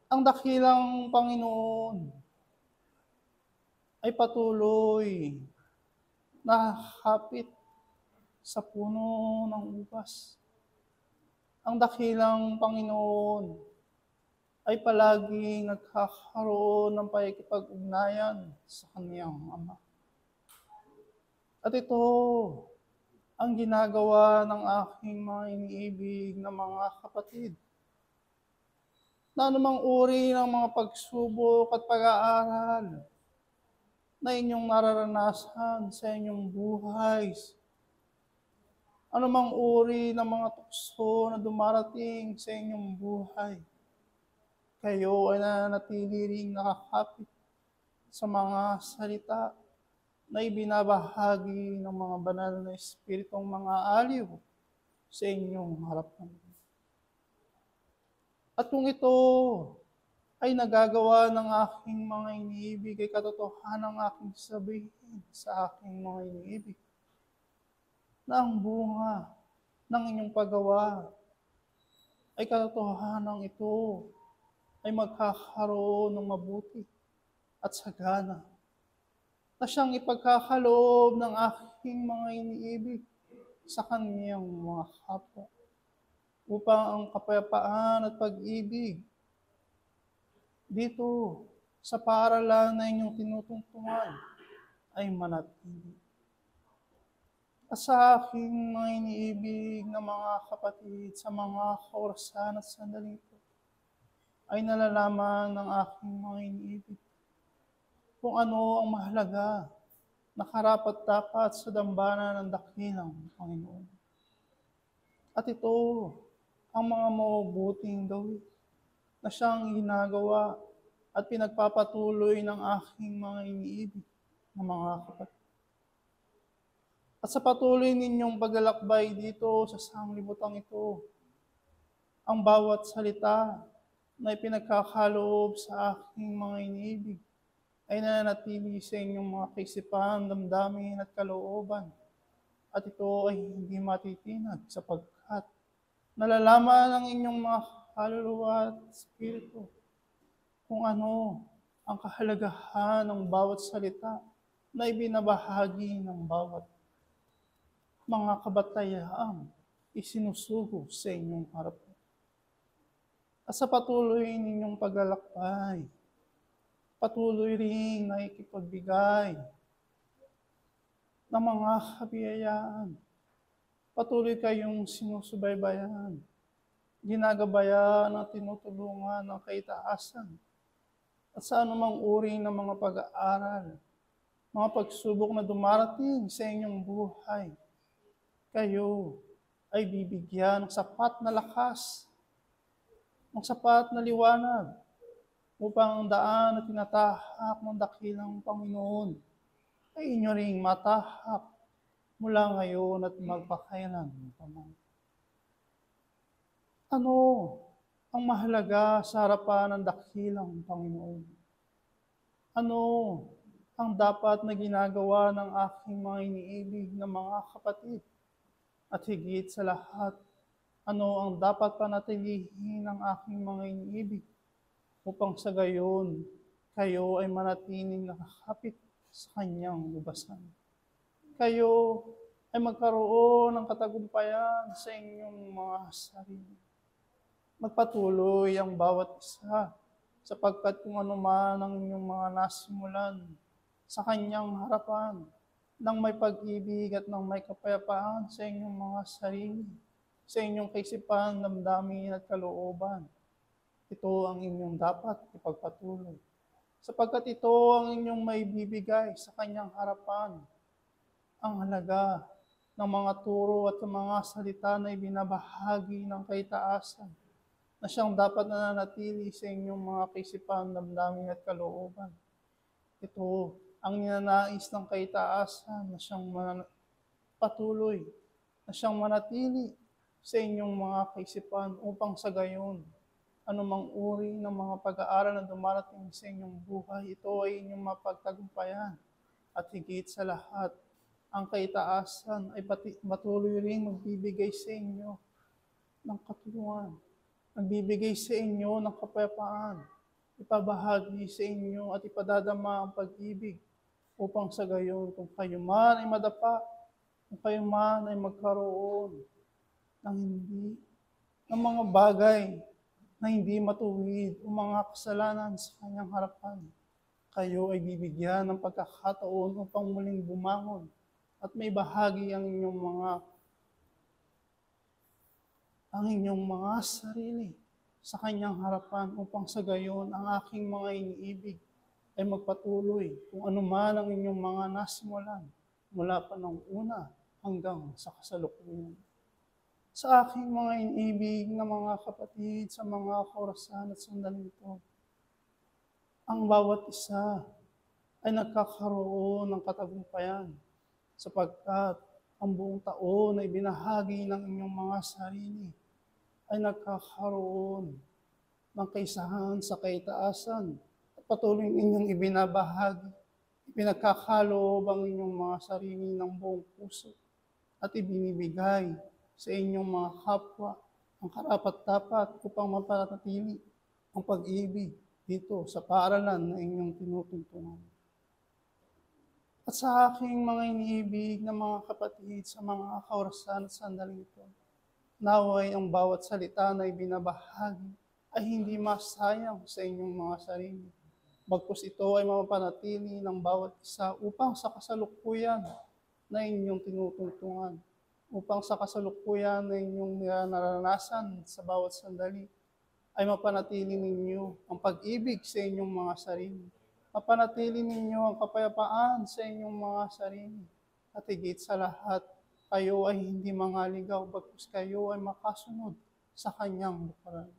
Ang dakilang Panginoon ay patuloy na hapit sa puno ng ubas. Ang dakilang Panginoon ay palaging nagkakaroon ng pakikipag-ugnayan sa kaniyang Ama. At ito ang ginagawa ng aking mga iniibig na mga kapatid, na anumang uri ng mga pagsubok at pag-aaral na inyong nararanasan sa inyong buhay, anumang uri ng mga tukso na dumarating sa inyong buhay, kayo ay nananatili ring nakakapit sa mga salita na ibinabahagi ng mga banal na espiritong mga aliw sa inyong harapan. At kung ito ay nagagawa ng aking mga iniibig, ay katotohanan ng aking sabihin sa aking mga iniibig, na ang bunga ng inyong paggawa ay katotohanan ito ay magkakaroon ng mabuti at sagana, na siyang ipagkakaloob ng aking mga iniibig sa kaniyang mga kapwa, upang ang kapayapaan at pag-ibig dito sa paaralan na inyong tinutungtungan ay manatili. At sa aking mga iniibig na mga kapatid, sa mga kaorasan at sandaling ito, ay nalalaman ng aking mga iniibig kung ano ang mahalaga na karapat-dapat sa dambana ng dakilang Panginoon. At ito ang mga mabubuting gawin na siyang ginagawa at pinagpapatuloy ng aking mga iniibig na mga kapatid. At sa patuloy ninyong paglalakbay dito sa sanglibutang ito, ang bawat salita na ipinagkakaloob sa aking mga iniibig ay nananatili sa inyong mga kaisipan, damdamin at kalooban. At ito ay hindi matitinag sapagkat nalalaman ng inyong mga kaluluwa at espiritu kung ano ang kahalagahan ng bawat salita na ibinabahagi ng bawat mga kabatayaang isinusugo sa inyong harapan. At sa patuloy ninyong paglalakbay, patuloy ring nakikipagbigay ng mga kabiyayaan. Patuloy kayong sinusubaybayan, ginagabayan at tinutulungan ng kaitaasan. At sa anumang uri ng mga pag-aaral, mga pagsubok na dumarating sa inyong buhay, kayo ay bibigyan ng sapat na lakas, ng sapat na liwanag, upang ang daan na tinatahak ng dakilang Panginoon ay inyo ring matahak mula ngayon at magpakailan paman. Ano ang mahalaga sa harapan ng dakilang Panginoon? Ano ang dapat na ginagawa ng aking mga iniibig na mga kapatid? At higit sa lahat, ano ang dapat panatilihin ng aking mga iniibig upang sa gayon kayo ay manatiling nakakapit sa kanyang lubasan? Kayo ay magkaroon ng katagumpayan sa inyong mga sarili. Magpatuloy ang bawat isa, sapagkat kung ano man ang inyong mga nasimulan sa kanyang harapan, nang may pag-ibig at nang may kapayapaan sa inyong mga sarili, sa inyong kaisipan, damdamin at kalooban, ito ang inyong dapat ipagpatuloy. Sapagkat ito ang inyong may bibigay sa kanyang harapan, ang halaga ng mga turo at ng mga salita na ibinabahagi ng kaitaasan na siyang dapat nananatili sa inyong mga kaisipan, damdamin at kalooban. Ito ang ninanais ng kaitaasan na siyang patuloy, na siyang manatili sa inyong mga kaisipan upang sa gayon, anumang uri ng mga pag-aaral na dumarating sa inyong buhay, ito ay inyong mapagtagumpayan. At higit sa lahat, ang kaitaasan ay patuloy rin magbibigay sa inyo ng katulungan, magbibigay sa inyo ng kapayapaan, ipabahagi sa inyo at ipadadama ang pag-ibig upang sa gayon, kung kayo man ay madapa, kung kayo man ay magkaroon ng mga bagay na hindi matuwid o mga kasalanan sa kanyang harapan, kayo ay bibigyan ng pagkakataon upang muling bumangon at may bahagi ang inyong mga sarili sa kanyang harapan upang sa gayon ang aking mga iniibig ay magpatuloy kung ano man ang inyong mga nasimulan mula pa ng una hanggang sa kasalukuyan. Sa aking mga iniibig na mga kapatid, sa mga kaorasan at sandaling ito, ang bawat isa ay nagkakaroon ng katagumpayan sapagkat ang buong taon ay binahagi ng inyong mga sarili ay nagkakaroon ng kaisahan sa kaitaasan at patuloy ninyong ibinabahagi, ipinagkakaloob ang inyong mga sarili ng buong puso at ibinibigay sa inyong mga kapwa ang karapat-dapat upang mapanatili ang pag-ibig dito sa paaralan na inyong tinutungtungan. At sa aking mga iniibig na mga kapatid, sa mga kaorasan at sandaling ito, naway ang bawat salita na ibinabahagi ay hindi masayang sa inyong mga sarili. Bagkus ito ay mapapanatili ng bawat isa upang sa kasalukuyan na inyong tinutungtungan, upang sa kasalukuyan na inyong nararanasan sa bawat sandali, ay mapanatili ninyo ang pag-ibig sa inyong mga sarili. Mapanatili ninyo ang kapayapaan sa inyong mga sarili. At higit sa lahat, kayo ay hindi mangaligaw, bagkus kayo ay makasunod sa kanyang luparan.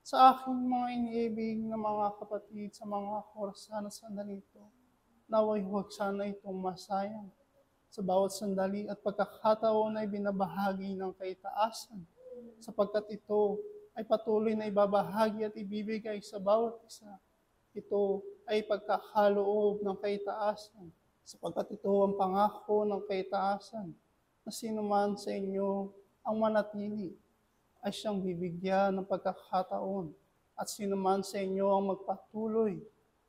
Sa aking mga iniibig na mga kapatid, sa mga kaorasan na sandali ito, naway huwag sana itong masayang sa bawat sandali at pagkakataon ay binabahagi ng kaitaasan, sapagkat ito ay patuloy na ibabahagi at ibibigay sa bawat isa. Ito ay pagkakaloob ng kaitaasan, sapagkat ito ang pangako ng kaitaasan, na sino man sa inyo ang manatili ay siyang bibigyan ng pagkakataon, at sino man sa inyo ang magpatuloy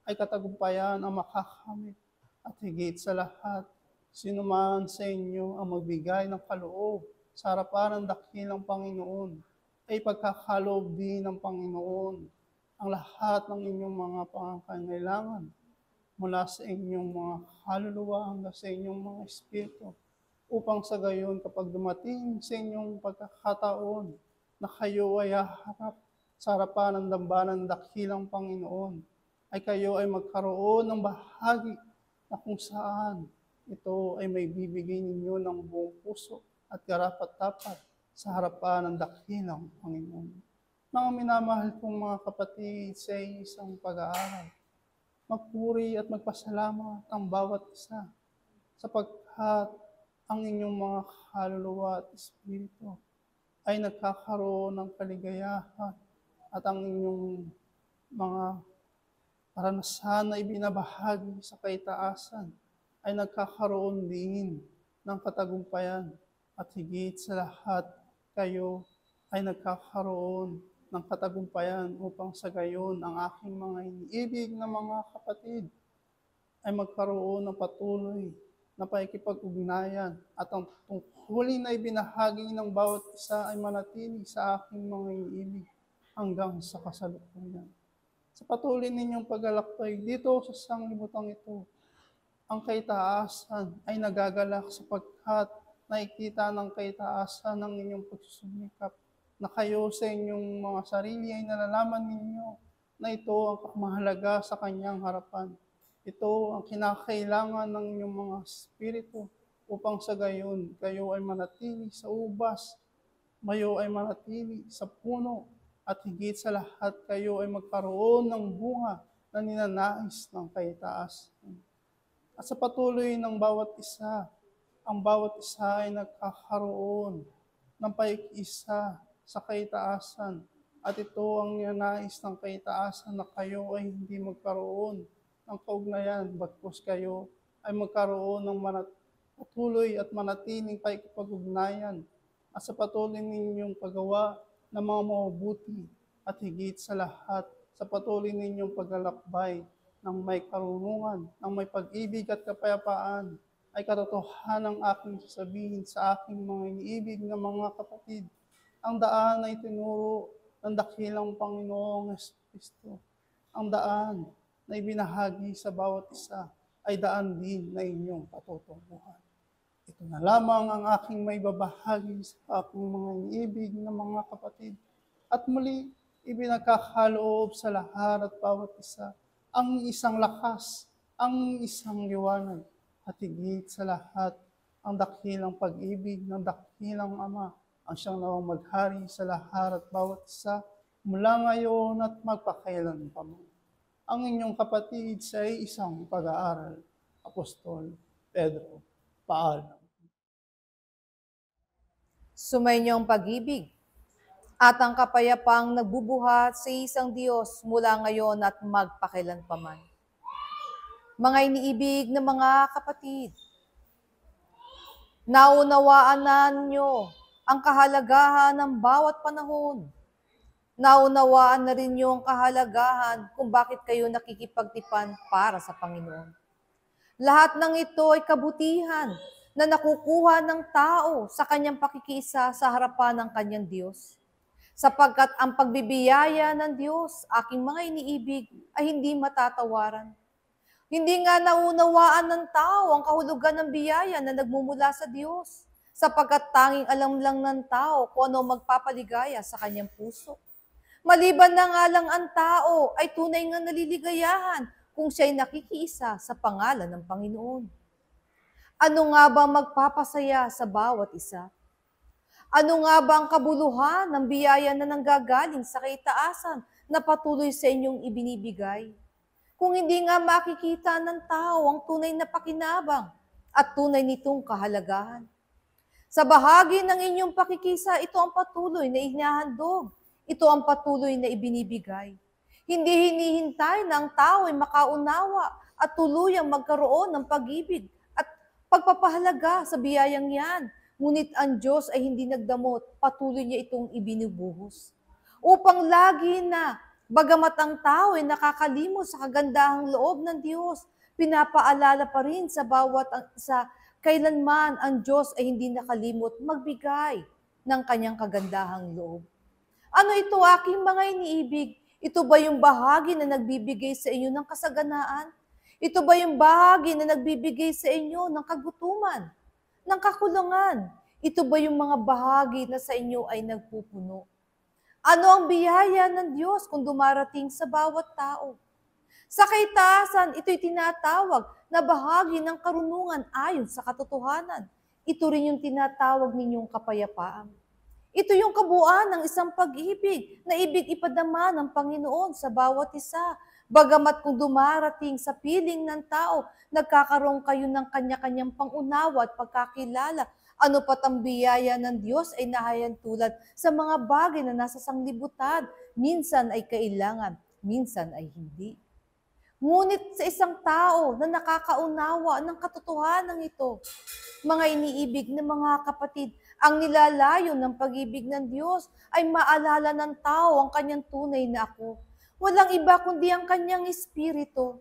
ay katagumpayan ang makakamit. At higit sa lahat, sino man sa inyo ang magbigay ng kaloob sa harapan ng dakilang Panginoon, ay pagkakaloob din ng Panginoon ang lahat ng inyong mga pangangailangan mula sa inyong mga kaluluwa hanggang sa inyong mga espiritu, upang sa gayon kapag dumating sa inyong pagkakataon na kayo ay haharap sa harapan ng dambana ng dakilang Panginoon, ay kayo ay magkaroon ng bahagi na kung saan ito ay may bibigay ninyo ng buong puso at karapat-dapat sa harapan ng dakilang Panginoon. Mga minamahal kong mga kapatid sa isang pag-aaral, magpuri at magpasalamat ang bawat isa sapagkat ang inyong mga kaluluwa at espiritu ay nagkakaroon ng kaligayahan at ang inyong mga karanasan na ibinabahagi sa kaitaasan ay nagkakaroon din ng katagumpayan. At higit sa lahat, kayo ay nagkakaroon ng katagumpayan upang sa gayon ang aking mga iniibig na mga kapatid ay magkaroon ng patuloy na pakikipag-ugnayan at ang tungkulin na ibinahagi ng bawat isa ay manatili sa aking mga iniibig hanggang sa kasalukuyan. Sa patuloy ninyong paglalakbay dito sa sanglibutan ito, ang kaitaasan ay nagagalak sapagkat nakikita ng kaitaasan ng inyong pagsusumikap na kayo sa inyong mga sarili ay nalalaman ninyo na ito ang mahalaga sa kanyang harapan. Ito ang kinakailangan ng inyong mga espiritu upang sa gayon kayo ay manatili sa ubas, mayo ay manatili sa puno, at higit sa lahat kayo ay magkaroon ng bunga na ninanais ng kaitaasan. At sa patuloy ng bawat isa, ang bawat isa ay nagkakaroon ng paikisa sa kaitaasan. At ito ang ninanais ng kaitaasan, na kayo ay hindi magkaroon ng kaugnayan, bagkus kayo ay magkaroon ng patuloy at manatiling pakikipag-ugnayan at sa patuloy ninyong paggawa ng mga mabubuti, at higit sa lahat sa patuloy ninyong paglalakbay ng may karunungan, ng may pag-ibig at kapayapaan, ay katotohanan ng aking sasabihin sa aking mga iniibig na mga kapatid. Ang daan ay tinuro ng dakilang Panginoong Kristo. Ang daan na ibinahagi sa bawat isa ay daan din na inyong patutunguhan. Ito na lamang ang aking may babahagi sa aking mga iniibig na mga kapatid. At muli, ibinagkakaloob sa lahat at bawat isa ang isang lakas, ang isang liwanag, at higit sa lahat, ang dakilang pag-ibig ng dakilang Ama, ang siyang nawang maghari sa lahat at bawat isa, mula ngayon at magpakailan pa man. Ang inyong kapatid sa isang pag-aaral, Apostol Pedro. Paalam. Sumainyo ang pag-ibig at ang kapayapaang nagbubuhat sa isang Diyos mula ngayon at magpakailanpaman. Mga iniibig na mga kapatid, naunawaan na ninyo ang kahalagahan ng bawat panahon. Naunawaan na rin niyo ang kahalagahan kung bakit kayo nakikipagtipan para sa Panginoon. Lahat ng ito ay kabutihan na nakukuha ng tao sa kanyang pakikiisa sa harapan ng kanyang Diyos. Sapagkat ang pagbibiyaya ng Diyos, aking mga iniibig, ay hindi matatawaran. Hindi nga naunawaan ng tao ang kahulugan ng biyaya na nagmumula sa Diyos, sapagkat tanging alam lang ng tao kung ano magpapaligaya sa kanyang puso. Maliban na nga lang ang tao ay tunay nga naliligayahan kung siya'y nakikiisa sa pangalan ng Panginoon. Ano nga ba magpapasaya sa bawat isa? Ano nga ba ang kabuluhan ng biyaya na nanggagaling sa kaitaasan na patuloy sa inyong ibinibigay? Kung hindi nga makikita ng tao ang tunay na pakinabang at tunay nitong kahalagahan. Sa bahagi ng inyong pakikisa, ito ang patuloy na inahandog. Ito ang patuloy na ibinibigay. Hindi hinihintay na ang tao ay makaunawa at tuluyang magkaroon ng pag-ibig at pagpapahalaga sa biyayang yan. Ngunit ang Diyos ay hindi nagdamot, patuloy niya itong ibinubuhos. Upang lagi na, bagamat ang tao ay nakakalimot sa kagandahang loob ng Diyos, pinapaalala pa rin sa bawat kailanman ang Diyos ay hindi nakalimot magbigay ng kanyang kagandahang loob. Ano ito, aking mga iniibig? Ito ba yung bahagi na nagbibigay sa inyo ng kasaganaan? Ito ba yung bahagi na nagbibigay sa inyo ng kagutuman, ng kakulangan? Ito ba yung mga bahagi na sa inyo ay nagpupuno? Ano ang biyaya ng Diyos kung dumarating sa bawat tao? Sa kaitaasan, ito'y tinatawag na bahagi ng karunungan ayon sa katotohanan. Ito rin yung tinatawag ninyong kapayapaan. Ito yung kabuuan ng isang pag-ibig na ibig ipadama ng Panginoon sa bawat isa. Bagamat kung dumarating sa piling ng tao, nagkakaroon kayo ng kanya-kanyang pangunawa at pagkakilala. Ano pat ang biyaya ng Diyos ay nahayan tulad sa mga bagay na nasa sanglibutan. Minsan ay kailangan, minsan ay hindi. Ngunit sa isang tao na nakakaunawa ng katotohanan ito, mga iniibig na mga kapatid, ang nilalayo ng pag-ibig ng Diyos ay maalala ng tao ang kanyang tunay na ako. Walang iba kundi ang kanyang espiritu,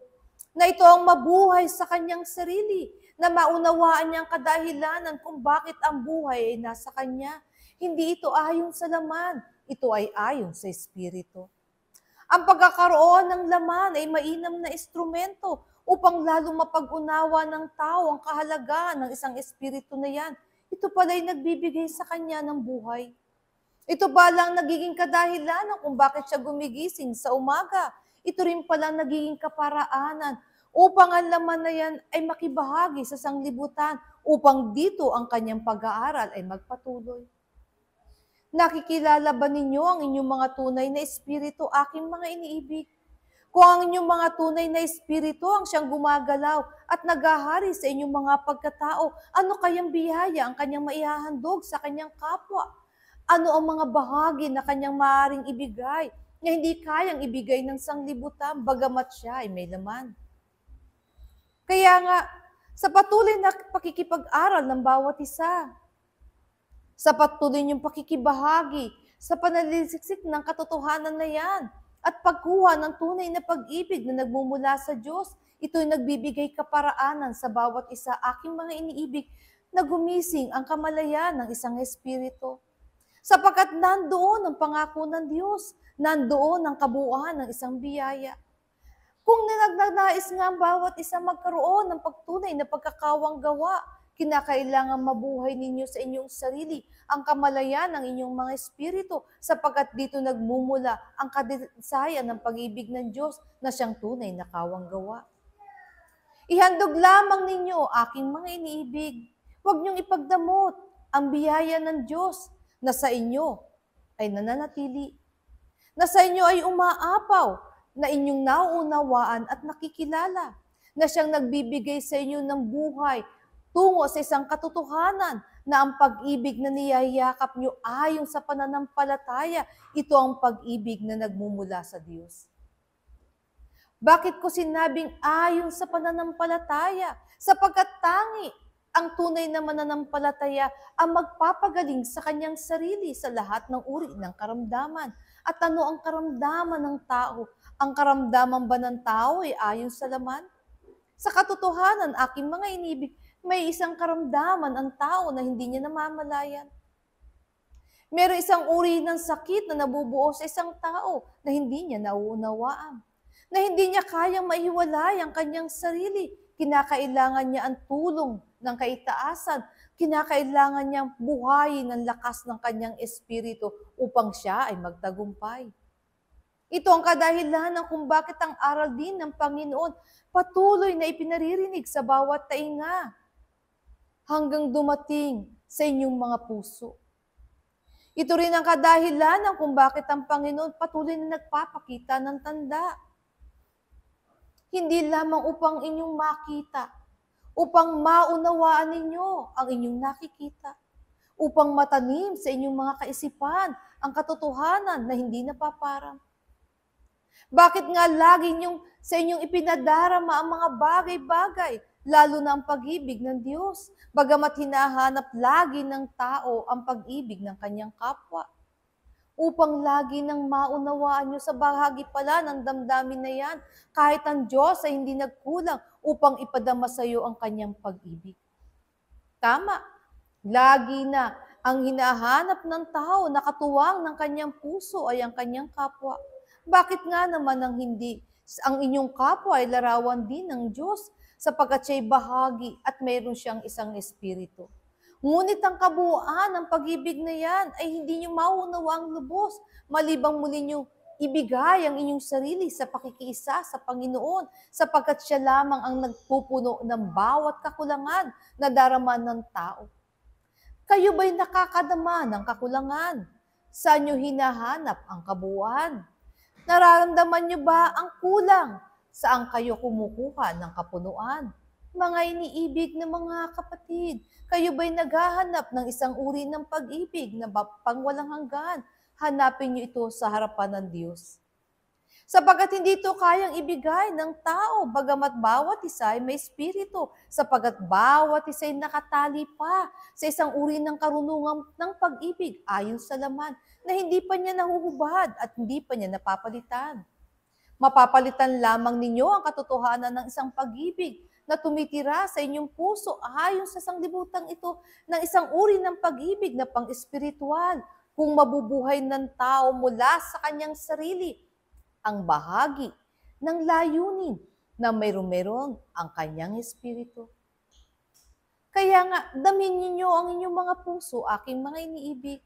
na ito ang mabuhay sa kanyang sarili, na maunawaan niya ang kadahilanan kung bakit ang buhay ay nasa kanya. Hindi ito ayon sa laman, ito ay ayon sa espiritu. Ang pagkakaroon ng laman ay mainam na instrumento upang lalo mapag-unawa ng tao ang kahalagahan ng isang espiritu na yan. Ito pala'y nagbibigay sa kanya ng buhay. Ito ba lang nagiging kadahilanan kung bakit siya gumigising sa umaga? Ito rin pala nagiging kaparaanan upang ang laman na yan ay makibahagi sa sanglibutan, upang dito ang kanyang pag-aaral ay magpatuloy. Nakikilala ba ninyo ang inyong mga tunay na espiritu, aking mga iniibig? Kung ang inyong mga tunay na espiritu ang siyang gumagalaw at naghahari sa inyong mga pagkatao, ano kayang biyaya ang kanyang maihahandog sa kanyang kapwa? Ano ang mga bahagi na kanyang maaaring ibigay na hindi kayang ibigay ng sanglibutan bagamat siya ay may laman? Kaya nga, sa patuloy na pakikipag-aral ng bawat isa, sa patuloy niyong pakikibahagi, sa panalisiksik ng katotohanan na yan, at pagkuha ng tunay na pag-ibig na nagmumula sa Diyos, ito'y nagbibigay kaparaanan sa bawat isa, aking mga iniibig, na gumising ang kamalayan ng isang espiritu. Sapagkat nandoon ang pangako ng Diyos, nandoon ang kabuuan ng isang biyaya. Kung nanagnais nga ang bawat isa magkaroon ng pagtunay na pagkakawang gawa, kinakailangan mabuhay ninyo sa inyong sarili ang kamalayan ng inyong mga espiritu sapagkat dito nagmumula ang kadalisayan ng pag-ibig ng Diyos na siyang tunay na kawang gawa. Ihandog lamang ninyo, aking mga iniibig. Huwag niyong ipagdamot ang biyaya ng Diyos na sa inyo ay nananatili, na sa inyo ay umaapaw, na inyong nauunawaan at nakikilala, na siyang nagbibigay sa inyo ng buhay tungo sa isang katotohanan na ang pag-ibig na niyayakap nyo ayon sa pananampalataya, ito ang pag-ibig na nagmumula sa Diyos. Bakit ko sinabing ayon sa pananampalataya? Sapagkat tangi ang tunay na mananampalataya ang magpapagaling sa kanyang sarili sa lahat ng uri ng karamdaman. At ano ang karamdaman ng tao? Ang karamdaman ba ng tao ay ayon sa laman? Sa katotohanan, aking mga inibig, may isang karamdaman ang tao na hindi niya namamalayan. Meron isang uri ng sakit na nabubuo sa isang tao na hindi niya nauunawaan. Na hindi niya kayang maihiwalay ang kanyang sarili. Kinakailangan niya ang tulong ng kaitaasan. Kinakailangan niyang buhayin ang lakas ng kanyang espiritu upang siya ay magtagumpay. Ito ang kadahilanan kung bakit ang aral din ng Panginoon patuloy na ipinaririnig sa bawat tainga hanggang dumating sa inyong mga puso. Ito rin ang kadahilanan kung bakit ang Panginoon patuloy na nagpapakita ng tanda. Hindi lamang upang inyong makita, upang maunawaan ninyo ang inyong nakikita, upang matanim sa inyong mga kaisipan ang katotohanan na hindi napaparang. Bakit nga lagi sa inyong ipinadarama ang mga bagay-bagay, lalo na ang pag-ibig ng Diyos, bagamat hinahanap lagi ng tao ang pag-ibig ng kanyang kapwa? Upang lagi nang maunawaan nyo sa bahagi pala ng damdamin na yan, kahit ang Diyos ay hindi nagkulang upang ipadama sa iyo ang kanyang pag-ibig. Tama, lagi na ang hinahanap ng tao na katuwang ng kanyang puso ay ang kanyang kapwa. Bakit nga naman ang hindi? Ang inyong kapwa ay larawan din ng Diyos sapagkat siya'y bahagi at mayroon siyang isang espiritu. Ngunit ang kabuuan ng pag-ibig na yan ay hindi nyo mauunawa ang lubos, malibang muli nyo ibigay ang inyong sarili sa pakikiisa sa Panginoon sapagkat siya lamang ang nagpupuno ng bawat kakulangan na darama ng tao. Kayo ba'y nakakadama ng kakulangan? Saan nyo hinahanap ang kabuuan? Nararamdaman nyo ba ang kulang? Saan kayo kumukuha ng kapunuan? Mga iniibig na mga kapatid, kayo ba'y naghahanap ng isang uri ng pag-ibig na pangwalang hanggan? Hanapin niyo ito sa harapan ng Diyos. Sapagkat hindi ito kayang ibigay ng tao, bagamat bawat isa ay may espiritu, sapagkat bawat isa ay nakatali pa sa isang uri ng karunungan ng pag-ibig ayon sa laman, na hindi pa niya nahuhubad at hindi pa niya napapalitan. Mapapalitan lamang ninyo ang katotohanan ng isang pag-ibig na tumitira sa inyong puso ayon sa sanglibutang ito ng isang uri ng pag-ibig na pang-espiritual kung mabubuhay ng tao mula sa kanyang sarili ang bahagi ng layunin na mayroon ang kanyang espiritu. Kaya nga, damin ninyo ang inyong mga puso, aking mga iniibig.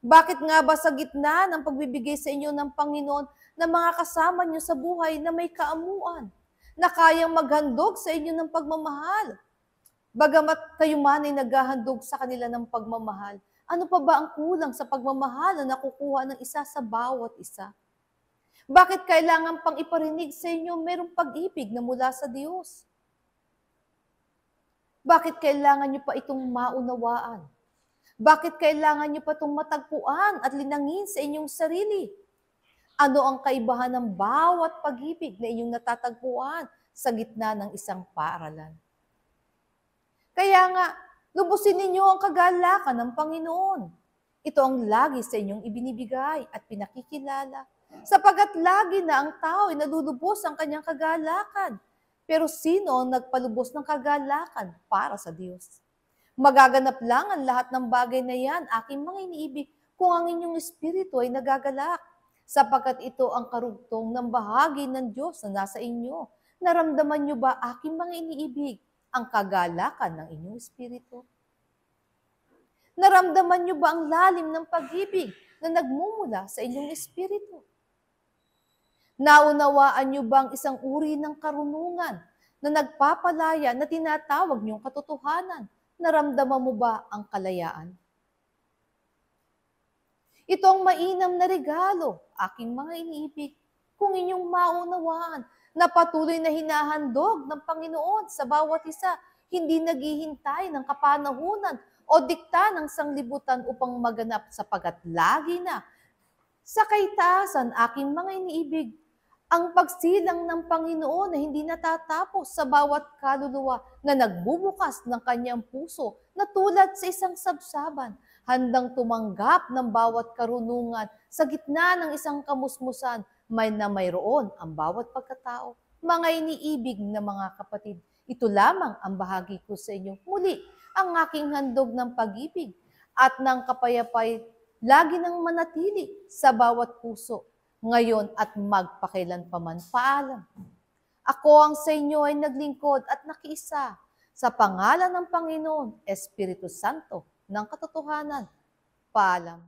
Bakit nga ba sa gitna ng pagbibigay sa inyo ng Panginoon na mga kasama nyo sa buhay na may kaamuan, na kayang maghandog sa inyo ng pagmamahal, Bagamat kayo man ay naghahandog sa kanila ng pagmamahal, ano pa ba ang kulang sa pagmamahal na nakukuha ng isa sa bawat isa? Bakit kailangan pang iparinig sa inyo mayroong pag-ibig na mula sa Diyos? Bakit kailangan nyo pa itong maunawaan? Bakit kailangan nyo pa itong matagpuan at linangin sa inyong sarili? Ano ang kaibahan ng bawat pag-ibig na inyong natatagpuan sa gitna ng isang paaralan? Kaya nga, lubusin ninyo ang kagalakan ng Panginoon. Ito ang lagi sa inyong ibinibigay at pinakikilala. Sapagkat lagi na ang tao ay nalulubos ang kanyang kagalakan. Pero sino ang nagpalubos ng kagalakan para sa Diyos? Magaganap lang ang lahat ng bagay na yan, aking mga iniibig, kung ang inyong espiritu ay nagagalak. Sapagkat ito ang karugtong ng bahagi ng Diyos na nasa inyo. Naramdaman nyo ba, aking mga iniibig, ang kagalakan ng inyong espiritu? Naramdaman nyo ba ang lalim ng pag-ibig na nagmumula sa inyong espiritu? Naunawaan nyo ba ang isang uri ng karunungan na nagpapalaya na tinatawag niyong katotohanan? Naramdaman mo ba ang kalayaan? Ito ang mainam na regalo, aking mga iniibig, kung inyong maunawaan na patuloy na hinahandog ng Panginoon sa bawat isa, hindi naghihintay ng kapanahunan o dikta ng sanglibutan upang maganap sapagkat lagi na sa kaitaasan, aking mga iniibig, ang pagsilang ng Panginoon na hindi natatapos sa bawat kaluluwa na nagbubukas ng kanyang puso na tulad sa isang sabsaban, handang tumanggap ng bawat karunungan sa gitna ng isang kamusmusan, may na mayroon ang bawat pagkatao. Mga iniibig na mga kapatid, ito lamang ang bahagi ko sa inyo. Muli, ang aking handog ng pag-ibig at ng kapayapay lagi nang manatili sa bawat puso, ngayon at magpakailanpaman. Paalam. Ako ang sa inyo ay naglingkod at nakiisa sa pangalan ng Panginoon, Espiritu Santo, ng katotohanan. Paalam.